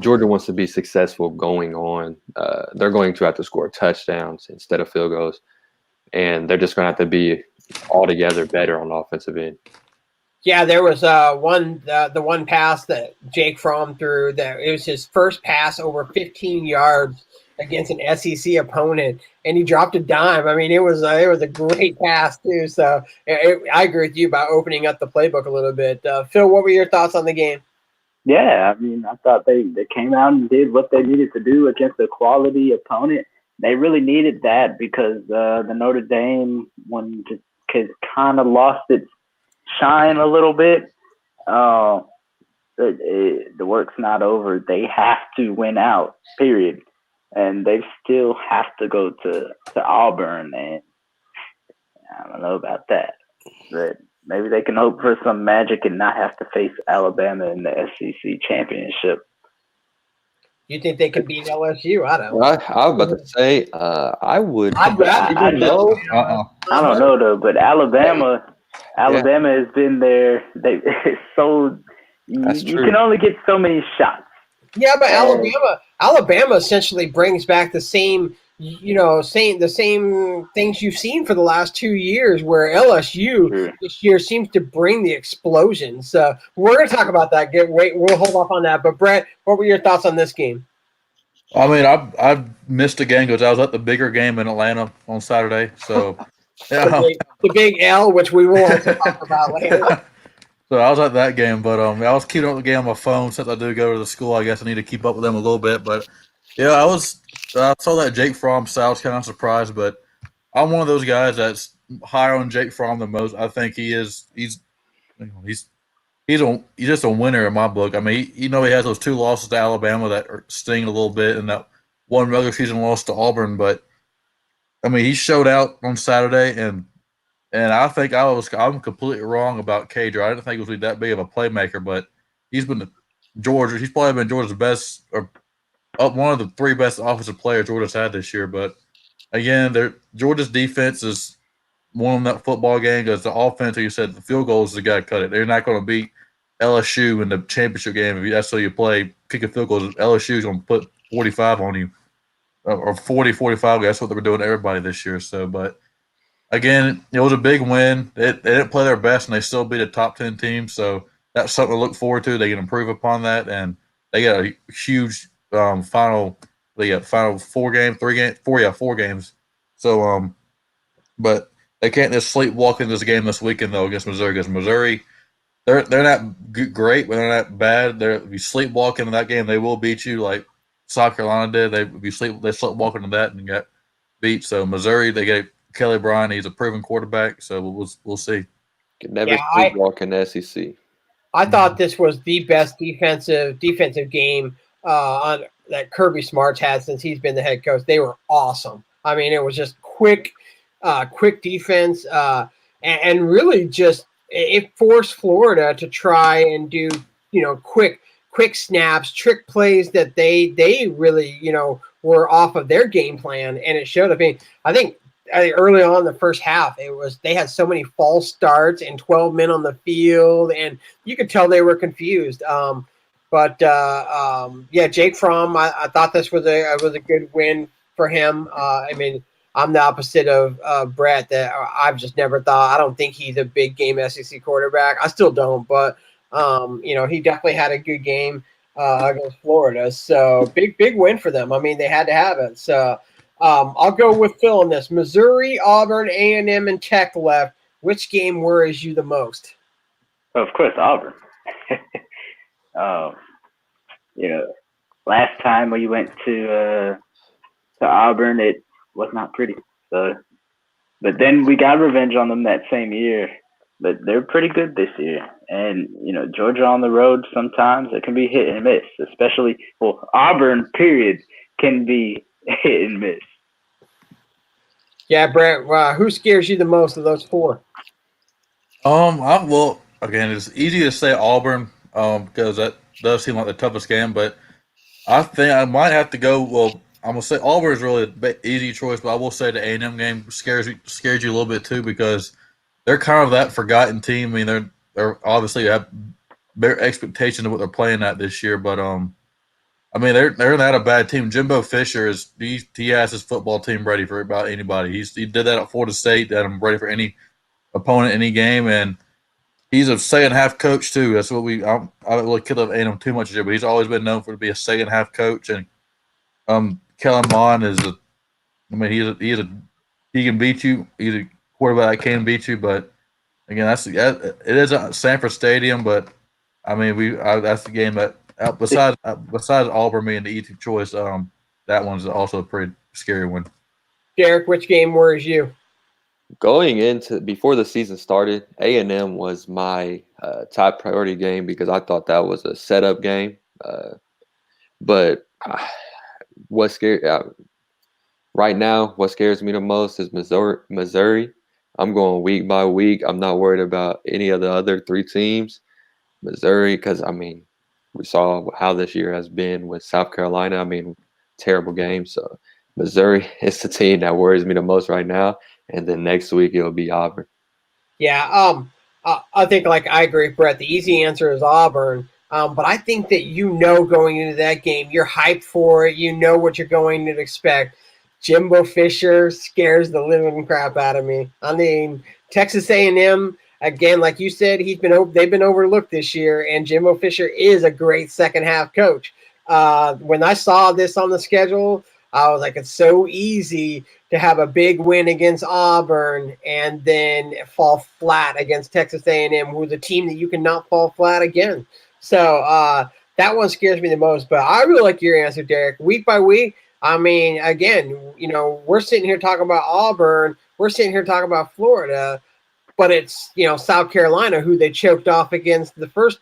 Georgia wants to be successful going on. They're going to have to score touchdowns instead of field goals, and they're just going to have to be altogether better on the offensive end. Yeah, there was the one pass that Jake Fromm threw. That it was his first pass over 15 yards against an SEC opponent, and he dropped a dime. I mean, it was a great pass too. So I agree with you about opening up the playbook a little bit. Phil, what were your thoughts on the game? Yeah, I mean, I thought they came out and did what they needed to do against a quality opponent. They really needed that because the Notre Dame one just kind of lost its shine a little bit. The work's not over. They have to win out, period. And they still have to go to Auburn, and I don't know about that. But maybe they can hope for some magic and not have to face Alabama in the SEC championship. You think they could beat LSU? I don't know. I was about to say, I would. I don't know. I don't know though, but Alabama has been there. You can only get so many shots. Yeah, but Alabama essentially brings back the same things you've seen for the last 2 years, where LSU this year seems to bring the explosions. So we're going to talk about that. We'll hold off on that. But Bret, what were your thoughts on this game? I mean, I missed the game because I was at the bigger game in Atlanta on Saturday. So the big L, which we will also talk about later. So I was at that game, but I was keeping up with the game on my phone since I do go to the school. I guess I need to keep up with them a little bit. But yeah, I saw that Jake Fromm stat. I was kind of surprised, but I'm one of those guys that's higher on Jake Fromm the most. I think he's just a winner in my book. I mean, he has those 2 losses to Alabama that are sting a little bit, and that one regular season loss to Auburn. But I mean, he showed out on Saturday, and I think I'm completely wrong about Cager. I didn't think he was that big of a playmaker, but he's been Georgia. He's probably been Georgia's best, or one of the 3 best offensive players Georgia's had this year. But again, Georgia's defense is won that football game because the offense, like you said, the field goals is the guy to cut it. They're not going to beat LSU in the championship game if that's how you play kicking field goals. LSU is going to put 45 on you, or 40, 45. That's what they were doing to everybody this year. So, but again, it was a big win. They didn't play their best, and they still beat a top 10 team. So that's something to look forward to. They can improve upon that, and they got a huge final. They got final 4 games. So, but they can't just sleepwalk in this game this weekend though against Missouri. Because Missouri, they're not great, but they're not bad. If you sleepwalk into that game, they will beat you like South Carolina did. They sleepwalk into that and got beat. So Missouri, they get Kelly Bryant. He's a proven quarterback. So we'll see. Could never sleepwalk in the SEC. I thought this was the best defensive game on that Kirby Smart's had since he's been the head coach. They were awesome. I mean, it was just quick defense, and really just it forced Florida to try and do quick snaps, trick plays that they really were off of their game plan, and it showed up. I think early on in the first half, they had so many false starts and 12 men on the field, and you could tell they were confused. Jake Fromm, I thought this was a good win for him. I mean, I'm the opposite of Bret, that I've just never thought. I don't think he's a big game SEC quarterback. I still don't, but he definitely had a good game against Florida. So big win for them. I mean, they had to have it. So I'll go with Phil on this. Missouri, Auburn, A&M, and Tech left. Which game worries you the most? Of course, Auburn. Last time when you went to Auburn, it was not pretty. So, but then we got revenge on them that same year. but they're pretty good this year. And, Georgia on the road, sometimes it can be hit and miss, especially, Auburn, period, can be hit and miss. Yeah, Brett, who scares you the most of those four? Again, it's easy to say Auburn because that does seem like the toughest game, but I think I might have to go. Well, I'm gonna say Auburn is really an easy choice, but I will say the A&M game scares you a little bit too because they're kind of that forgotten team. I mean, they're obviously have their expectations of what they're playing at this year, but I mean they're not a bad team. Jimbo Fisher he has his football team ready for about anybody. He did that at Florida State, that I'm ready for any opponent, any game, and he's a second half coach too. That's what I don't really kill up A&M too much here, but he's always been known for to be a second half coach. And Kellen Mond he can beat you. He's a quarterback that can beat you, but again, it is at Sanford Stadium. But I mean, that's the game that besides Auburn being the easy choice, that one's also a pretty scary one. Daric, which game worries you? Going into before the season started, A&M was my top priority game because I thought that was a setup game. But right now, what scares me the most is Missouri. I'm going week by week. I'm not worried about any of the other three teams. Missouri, because, I mean, we saw how this year has been with South Carolina. I mean, terrible game. So Missouri is the team that worries me the most right now. And then next week it'll be Auburn. Yeah, I think I agree, Brett. The easy answer is Auburn. But I think that going into that game, you're hyped for it. You know what you're going to expect. Jimbo Fisher scares the living crap out of me. I mean, Texas A&M, again, like you said, they've been overlooked this year, and Jimbo Fisher is a great second half coach. When I saw this on the schedule, I was like, it's so easy to have a big win against Auburn and then fall flat against Texas A&M, who's a team that you cannot fall flat again. So that one scares me the most. But I really like your answer, Daric. Week by week, I mean, again, we're sitting here talking about Auburn. We're sitting here talking about Florida. But it's, South Carolina, who they choked off against the first,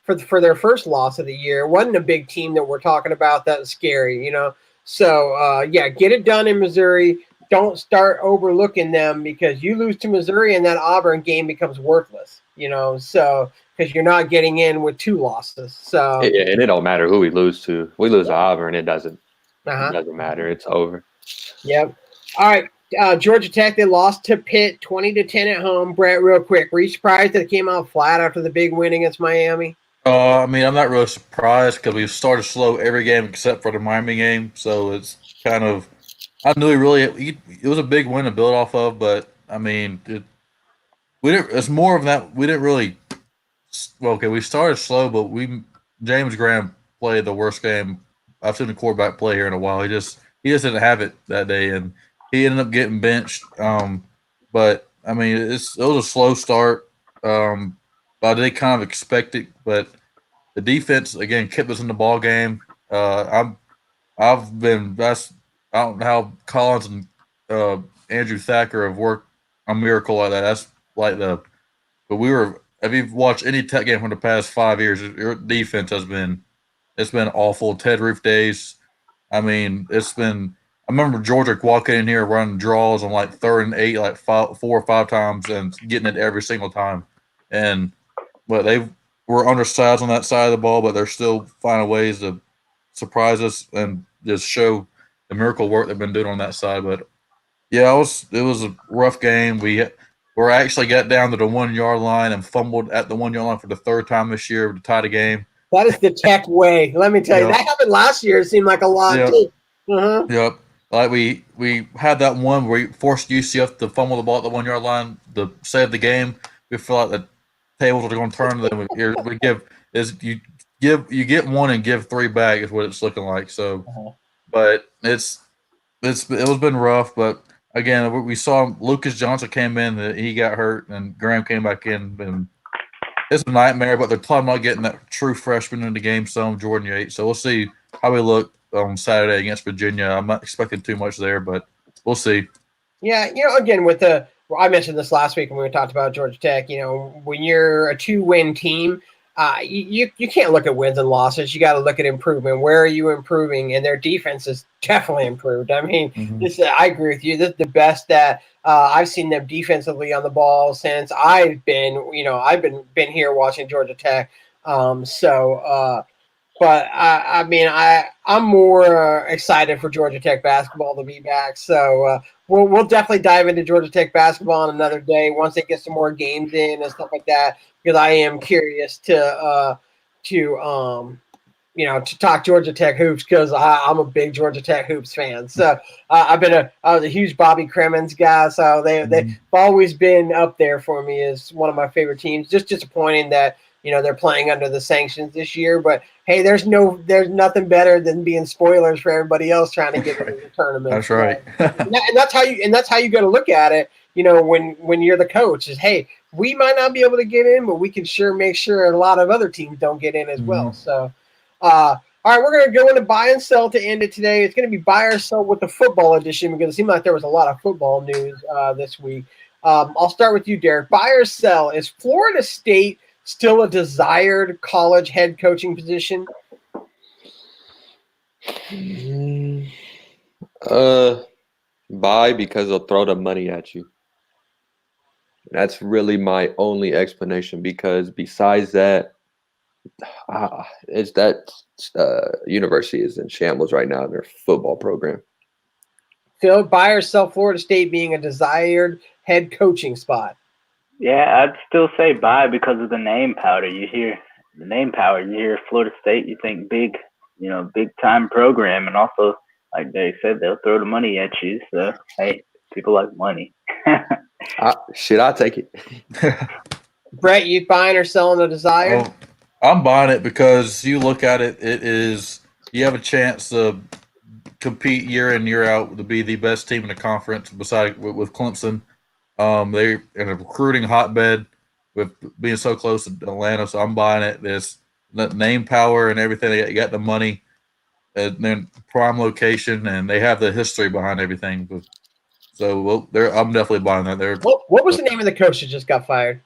for their first loss of the year. It wasn't a big team that we're talking about that was scary, So, get it done in Missouri. Don't start overlooking them because you lose to Missouri and that Auburn game becomes worthless, so because you're not getting in with two losses. So yeah, and it don't matter who we lose to. We lose to Auburn, it doesn't matter. It's over. Yep. All right. Georgia Tech, they lost to Pitt 20-10 at home. Brett, real quick, were you surprised that it came out flat after the big win against Miami? I mean, I'm not really surprised because we started slow every game except for the Miami game. So it's kind of, I knew it was a big win to build off of, but I mean, it's more of that. We didn't really, we started slow, but James Graham played the worst game I've seen the quarterback play here in a while. He just didn't have it that day, and he ended up getting benched. But I mean, it was a slow start. But they kind of expect it. But the defense again kept us in the ball game. I don't know how Collins and Andrew Thacker have worked a miracle like that. That's like if you've watched any Tech game from the past 5 years, your defense it's been awful. Ted Roof days. I mean, I remember Georgia walking in here running draws on like 3rd and 8, like 4 or 5 times and getting it every single time. But they were undersized on that side of the ball, but they're still finding ways to surprise us and just show the miracle work they've been doing on that side. But yeah, it was a rough game. We actually got down to the 1 yard line and fumbled at the 1 yard line for the 3rd time this year to tie the game. That is the Tech way. Let me tell you, that happened last year. It seemed like a lot too. Uh-huh. Yep. Like we had that one where we forced UCF to fumble the ball at the 1 yard line to save the game. We feel like the tables are going to turn. Then you get one and give 3 back is what it's looking like. So, but it was been rough. But again, we saw Lucas Johnson came in, he got hurt, and Graham came back in, and it's a nightmare. But they're probably not getting that true freshman in the game. Some Jordan Yates. So we'll see how we look on Saturday against Virginia. I'm not expecting too much there, but we'll see. Yeah, again with I mentioned this last week when we talked about Georgia Tech. When you're a 2-win team, you can't look at wins and losses. You got to look at improvement. Where are you improving? And their defense is definitely improved. I mean, I agree with you. This is the best that I've seen them defensively on the ball since I've been here watching Georgia Tech. But I'm more excited for Georgia Tech basketball to be back. So we'll definitely dive into Georgia Tech basketball on another day once they get some more games in and stuff like that, because I am curious to talk Georgia Tech hoops, because I'm a big Georgia Tech hoops fan. So I was a huge Bobby Cremins guy. So they've always been up there for me as one of my favorite teams. Just disappointing that they're playing under the sanctions this year, but hey, there's nothing better than being spoilers for everybody else trying to get into the tournament. That's right. and that's how you got to look at it. When you're the coach, is, hey, we might not be able to get in, but we can sure make sure a lot of other teams don't get in as well. So, all right, we're going to go into buy and sell to end it today. It's going to be buy or sell with the football edition, because it seemed like there was a lot of football news this week. I'll start with you, Derek. Buy or sell, is Florida State still a desired college head coaching position? Buy, because they'll throw the money at you. That's really my only explanation, because besides that, university is in shambles right now in their football program. Phil, buy or sell Florida State being a desired head coaching spot? Yeah, I'd still say buy because of the name power. You hear the name power. You hear Florida State, you think big time program, and also, like they said, they'll throw the money at you. So hey, people like money. I'll take it. Bret, you buying or selling a desired? Oh, I'm buying it because you look at it. You have a chance to compete year in, year out to be the best team in the conference, beside with Clemson. They're in a recruiting hotbed with being so close to Atlanta, so I'm buying it. There's the name power and everything. You got the money, and then prime location, and they have the history behind everything. So I'm definitely buying that. What was the name of the coach that just got fired?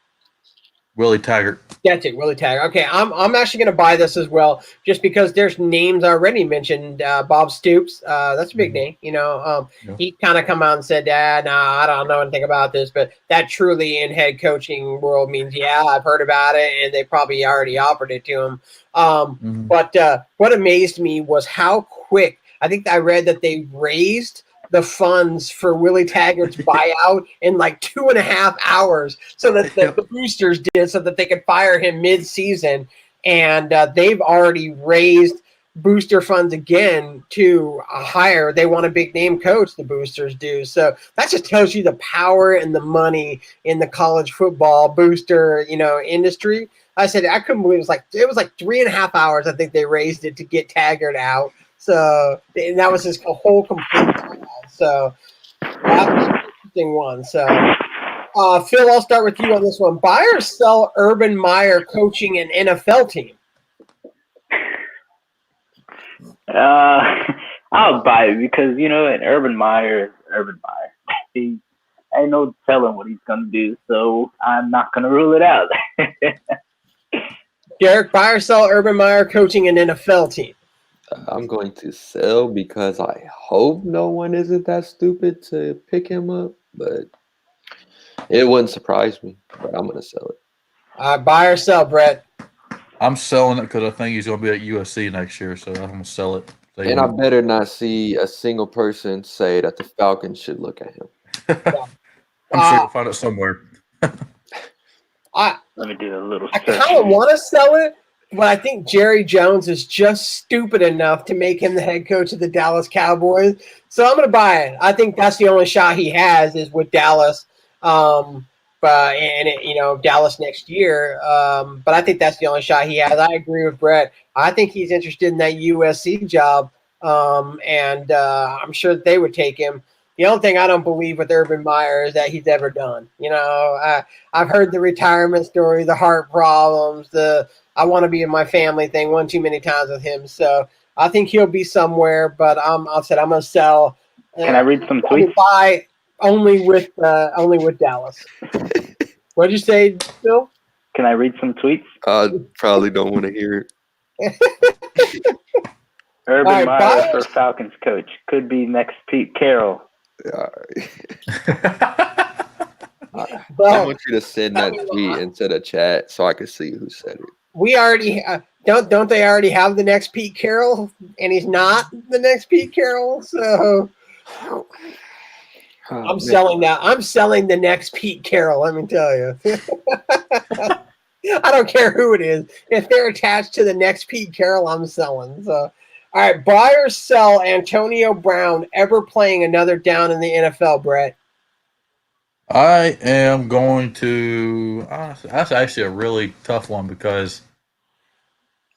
Willie Taggart. That's it, Willie Taggart. Okay, I'm actually going to buy this as well, just because there's names already mentioned. Bob Stoops, that's a big name. He kind of come out and said, "No, I don't know anything about this," but that truly in head coaching world means, yeah, I've heard about it, and they probably already offered it to him. But what amazed me was how quick. I think I read that they raised the funds for Willie Taggart's buyout in like 2.5 hours, so that the boosters did, so that they could fire him mid-season. And they've already raised booster funds again to hire. They want a big name coach, the boosters do. So that just tells you the power and the money in the college football booster, industry. I said, I couldn't believe it was like 3.5 hours. I think they raised it to get Taggart out. So, and that was his whole complete time. So that was an interesting one. So, Phil, I'll start with you on this one. Buy or sell Urban Meyer coaching an NFL team? I'll buy it because, and Urban Meyer is Urban Meyer. He ain't no telling what he's going to do, so I'm not going to rule it out. Derek, buy or sell Urban Meyer coaching an NFL team? I'm going to sell because I hope no one isn't that stupid to pick him up, but it wouldn't surprise me. But I'm going to sell it. Buy or sell, Bret? I'm selling it because I think he's going to be at USC next year, so I'm going to sell it. And I better not see a single person say that the Falcons should look at him. I'm sure you'll find it somewhere. Let me do a little search. I kind of want to sell it, but I think Jerry Jones is just stupid enough to make him the head coach of the Dallas Cowboys. So I'm going to buy it. I think that's the only shot he has is with Dallas. Dallas next year. But I think that's the only shot he has. I agree with Bret. I think he's interested in that USC job. And I'm sure that they would take him. The only thing I don't believe with Urban Meyer is that he's ever done. I've heard the retirement story, the heart problems, I want to be in my family thing one too many times with him. So I think he'll be somewhere, but I'm going to sell. Can I read some tweets? only with Dallas. What'd you say, Phil? Can I read some tweets? I probably don't want to hear it. Urban All right, Meyer Byers. for Falcons coach. Could be next Pete Carroll. All right. I Well, want you to send that tweet into the chat so I can see who said it. we already don't they already have the next Pete Carroll, and he's not the next Pete Carroll. So I'm selling that. I'm selling the next Pete Carroll. Let me tell you. I don't care who it is. If they're attached to the next Pete Carroll, I'm selling. So, all right, buy or sell Antonio Brown ever playing another down in the NFL, Bret? I am going to. That's actually a really tough one because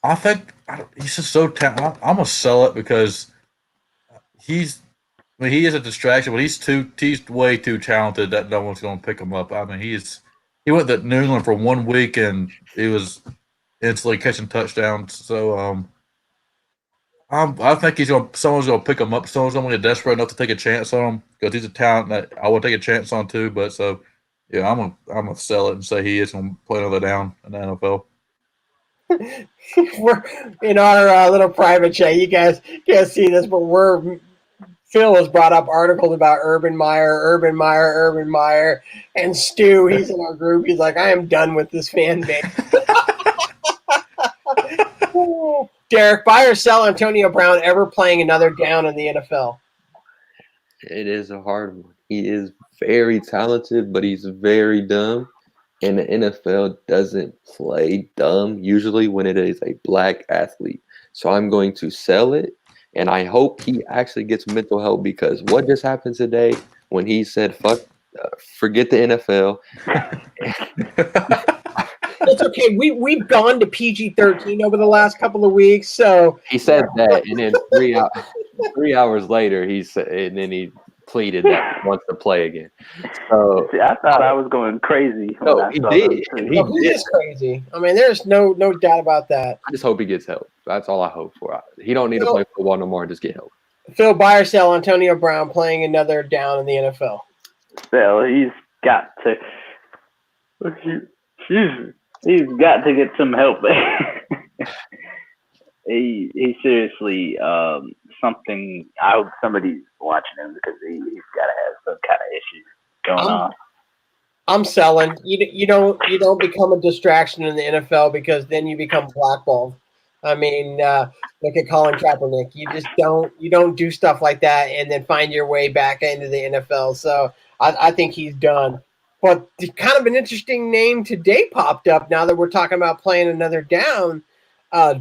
I think he's just so talented. I'm gonna sell it because he's. I mean, he is a distraction, but he's way too talented that no one's gonna pick him up. I mean, he went to New England for 1 week and he was instantly catching touchdowns. So I think someone's gonna pick him up. Someone's gonna get desperate enough to take a chance on him because he's a talent that I would take a chance on too. But so yeah, I'm gonna sell it and say he is gonna play another down in the NFL. We're in our little private chat. You guys can't see this, but Phil has brought up articles about Urban Meyer, and Stu. He's in our group. He's like, I am done with this fan base. Derek, buy or sell Antonio Brown ever playing another down in the NFL? It is a hard one. He is very talented, but he's very dumb. And the NFL doesn't play dumb usually when it is a black athlete. So I'm going to sell it. And I hope he actually gets mental help because what just happened today when he said, forget the NFL. It's okay. We've gone to PG-13 over the last couple of weeks. So he said that, and then 3 hours later, he said, and then he pleaded that he wants to play again. So See, I thought I was going crazy. No, he did. He is crazy. I mean, there's no doubt about that. I just hope he gets help. That's all I hope for. He don't need to play football no more and just get help. Phil, buy or sell Antonio Brown playing another down in the NFL? Well, he's got to. He's got to get some help. He seriously something. I hope somebody's watching him because he's got to have some kind of issue going on. I'm selling. You don't become a distraction in the NFL because then you become blackballed. I mean, look at Colin Kaepernick. You don't do stuff like that and then find your way back into the NFL. So I think he's done. But kind of an interesting name today popped up now that we're talking about playing another down.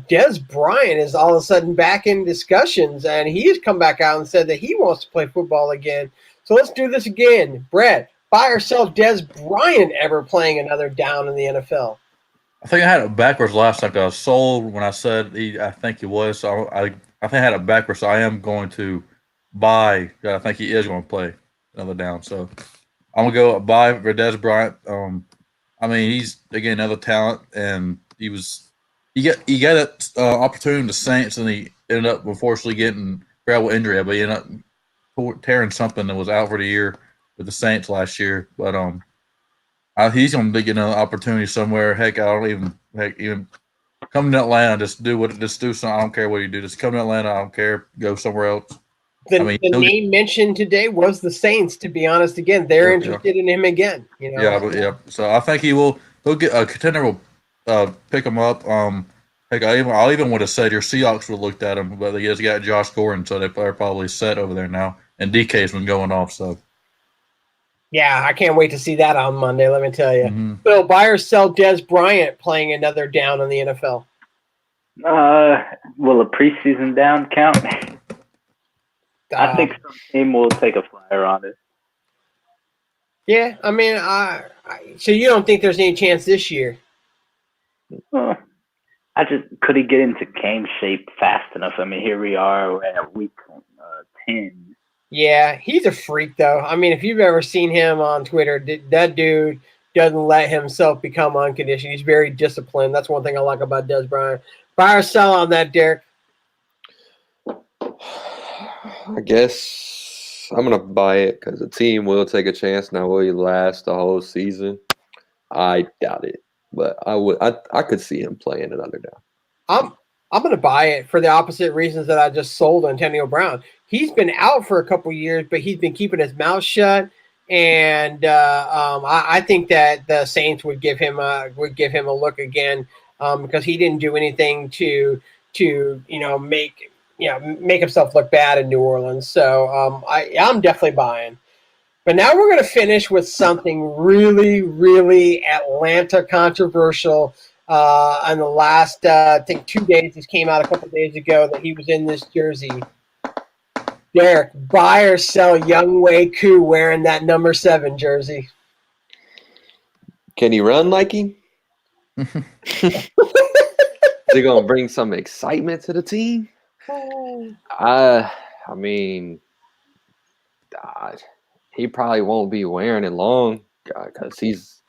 Des Bryant is all of a sudden back in discussions, and he's come back out and said that he wants to play football again. So let's do this again. Bret, buy or sell Des Bryant ever playing another down in the NFL? I think I had it backwards last time. I was sold when I said I think he was. So I think I had it backwards. So I am going to buy. I think he is going to play another down. So I'm gonna go buy for Des Bryant. I mean, he's again another talent, and he got that opportunity in the Saints, and he ended up unfortunately getting gravel injury, but he ended up tearing something that was out for the year with the Saints last year. But he's gonna get another opportunity somewhere. Heck, I don't even come to Atlanta. Just do something. I don't care what you do. Just come to Atlanta. I don't care. Go somewhere else. The name mentioned today was the Saints. To be honest, again, they're interested in him again. You know. Yeah. So I think he'll get a contender will pick him up. Heck, I even would have said your Seahawks would have looked at him, but he has got Josh Gordon, so they're probably set over there now. And DK's been going off. So yeah, I can't wait to see that on Monday. Let me tell you. Mm-hmm. Phil, buy or sell Des Bryant playing another down in the NFL? Will a preseason down count? I think some team will take a flyer on it. Yeah, I mean, so you don't think there's any chance this year? Could he get into game shape fast enough? I mean, here we are, we're at week 10. Yeah, he's a freak, though. I mean, if you've ever seen him on Twitter, that dude doesn't let himself become unconditioned. He's very disciplined. That's one thing I like about Des Bryant. Buy or sell on that, Derek? I guess I'm gonna buy it because the team will take a chance. Now, will he last the whole season? I doubt it, but I could see him playing another down. I'm going to buy it for the opposite reasons that I just sold Antonio Brown. He's been out for a couple years, but he's been keeping his mouth shut. And I think that the Saints would give him a look again because he didn't do anything to make himself look bad in New Orleans. So I'm definitely buying. But now we're going to finish with something really, really Atlanta controversial. In the last, I think 2 days, this came out a couple days ago that he was in this jersey. Daric, buy or sell Young Wei Koo wearing that number 7 jersey? Can he run like him? Is he gonna bring some excitement to the team? I mean, he probably won't be wearing it long because he's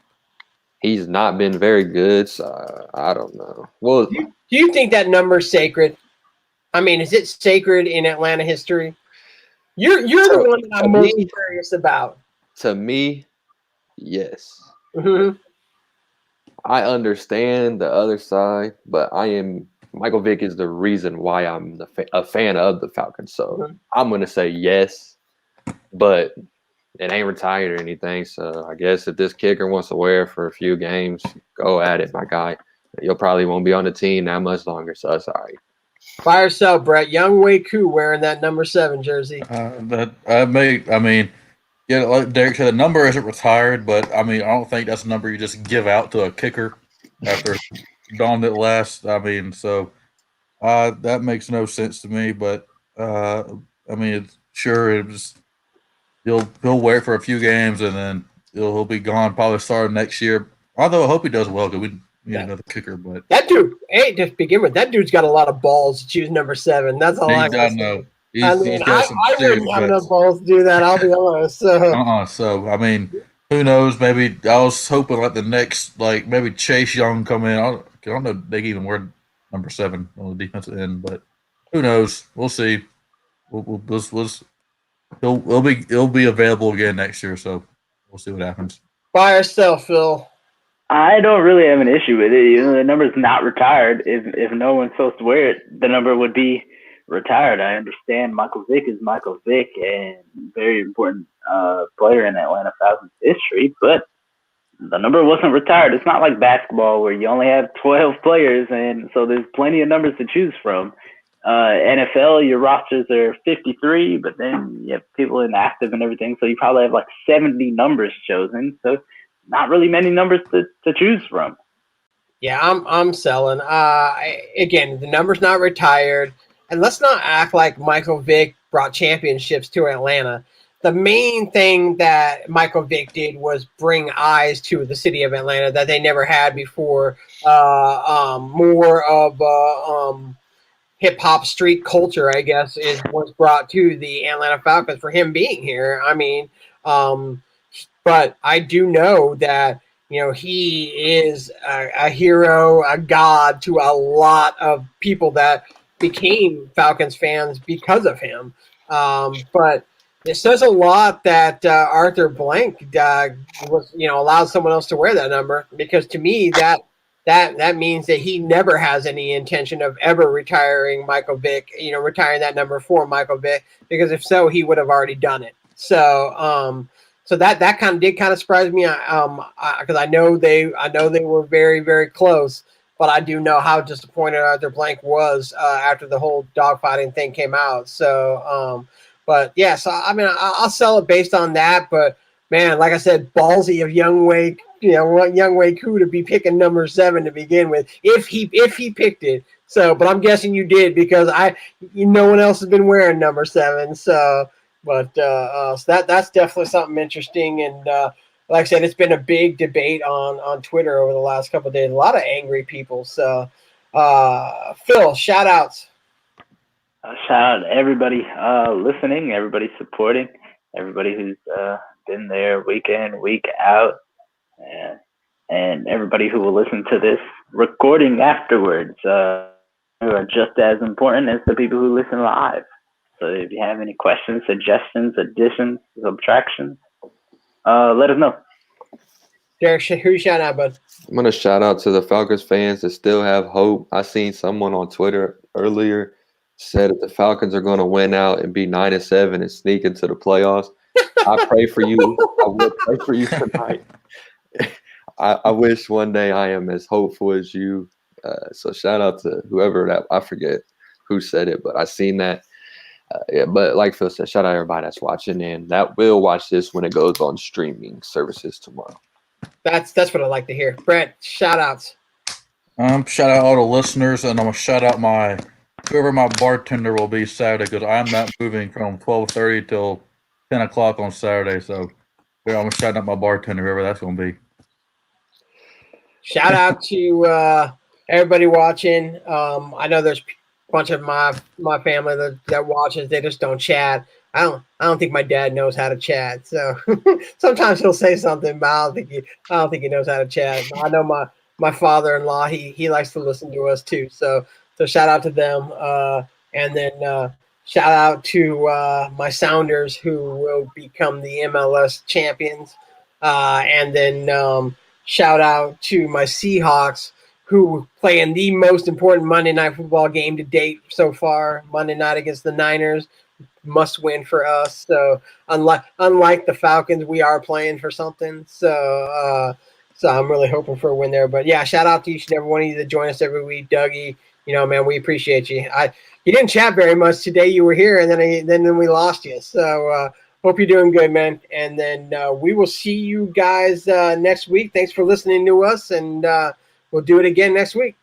not been very good. So I don't know. Well, do you think that number's sacred? I mean, is it sacred in Atlanta history? You're the one that I'm most curious about. To me, yes. Mm-hmm. I understand the other side, but Michael Vick is the reason why I'm a fan of the Falcons. So I'm going to say yes, but it ain't retired or anything. So I guess if this kicker wants to wear it for a few games, go at it, my guy. You'll probably won't be on the team that much longer, so that's all right. Buy or sell, Bret? Young Wei Koo wearing that number 7 jersey. Like Daric said, the number isn't retired, but I mean, I don't think that's a number you just give out to a kicker after donned it last. I mean, so that makes no sense to me. But I mean, he'll wear it for a few games and then he'll be gone. Probably starting next year. Although I hope he does well because we need another kicker. But that dude, hey, to begin with, that dude's got a lot of balls to choose number 7. That's all I know. I wouldn't have enough balls to do that. I'll be honest. So I mean, who knows? Maybe I was hoping like the next, like maybe Chase Young come in. I don't know. They can even wear number 7 on the defensive end, but who knows? We'll see. He'll be available again next year, so we'll see what happens. Buy or sell, Phil? I don't really have an issue with it. You know, the number's not retired. If no one's supposed to wear it, the number would be retired. I understand Michael Vick is Michael Vick and very important player in Atlanta Falcons history, but the number wasn't retired. It's not like basketball where you only have 12 players, and so there's plenty of numbers to choose from. NFL, your rosters are 53, but then you have people inactive and everything, so you probably have like 70 numbers chosen. So not really many numbers to choose from. Yeah, I'm selling. Again, the number's not retired. And let's not act like Michael Vick brought championships to Atlanta. The main thing that Michael Vick did was bring eyes to the city of Atlanta that they never had before. More of hip-hop street culture, I guess, was brought to the Atlanta Falcons for him being here. I mean, but I do know that, you know, he is a hero, a god to a lot of people that became Falcons fans because of him. But it says a lot that Arthur Blank was, allowed someone else to wear that number, because to me that means that he never has any intention of ever retiring Michael Vick, retiring that number for Michael Vick, because if so, he would have already done it. So that kind of surprised me, because I know they were very, very close. But I do know how disappointed Arthur Blank was after the whole dogfighting thing came out. So, but yeah, so I mean, I'll sell it based on that. But man, like I said, ballsy of Young Wei Koo to be picking number 7 to begin with, if he picked it. So, but I'm guessing you did, because no one else has been wearing number 7. So, but so that's definitely something interesting. And like I said, it's been a big debate on Twitter over the last couple of days. A lot of angry people. So, Phil, shout outs. Shout out to everybody listening, everybody supporting, everybody who's been there week in, week out, and everybody who will listen to this recording afterwards, who are just as important as the people who listen live. So if you have any questions, suggestions, additions, subtractions, let us know. Derek, who you shout out, bud? I'm going to shout out to the Falcons fans that still have hope. I seen someone on Twitter earlier said that the Falcons are going to win out and be 9-7 and sneak into the playoffs. I pray for you. I will pray for you tonight. I wish one day I am as hopeful as you. So shout out to whoever that, I forget who said it, but I seen that. Yeah, but like Phil said, shout out everybody that's watching and that will watch this when it goes on streaming services tomorrow. That's what I like to hear. Bret, shout outs. Shout out all the listeners, and I'm gonna shout out whoever my bartender will be Saturday, because I'm not moving from 12:30 till 10 o'clock on Saturday. So yeah, I'm gonna shout out my bartender, whoever that's gonna be. Shout out to everybody watching. I know there's a bunch of my family that watches. They just don't chat. I don't think my dad knows how to chat. So sometimes he'll say something, but I don't think he knows how to chat. I know my father-in-law, he likes to listen to us too. So shout out to them. And then shout out to my Sounders, who will become the MLS champions. And then shout out to my Seahawks, who play in the most important Monday Night Football game to date so far. Monday night against the Niners. Must win for us. So unlike the Falcons, we are playing for something. So I'm really hoping for a win there. But yeah, shout out to each and every one of you that join us every week. Dougie, man, we appreciate you. You didn't chat very much today. You were here, and then we lost you. So hope you're doing good, man. And then we will see you guys next week. Thanks for listening to us, and we'll do it again next week.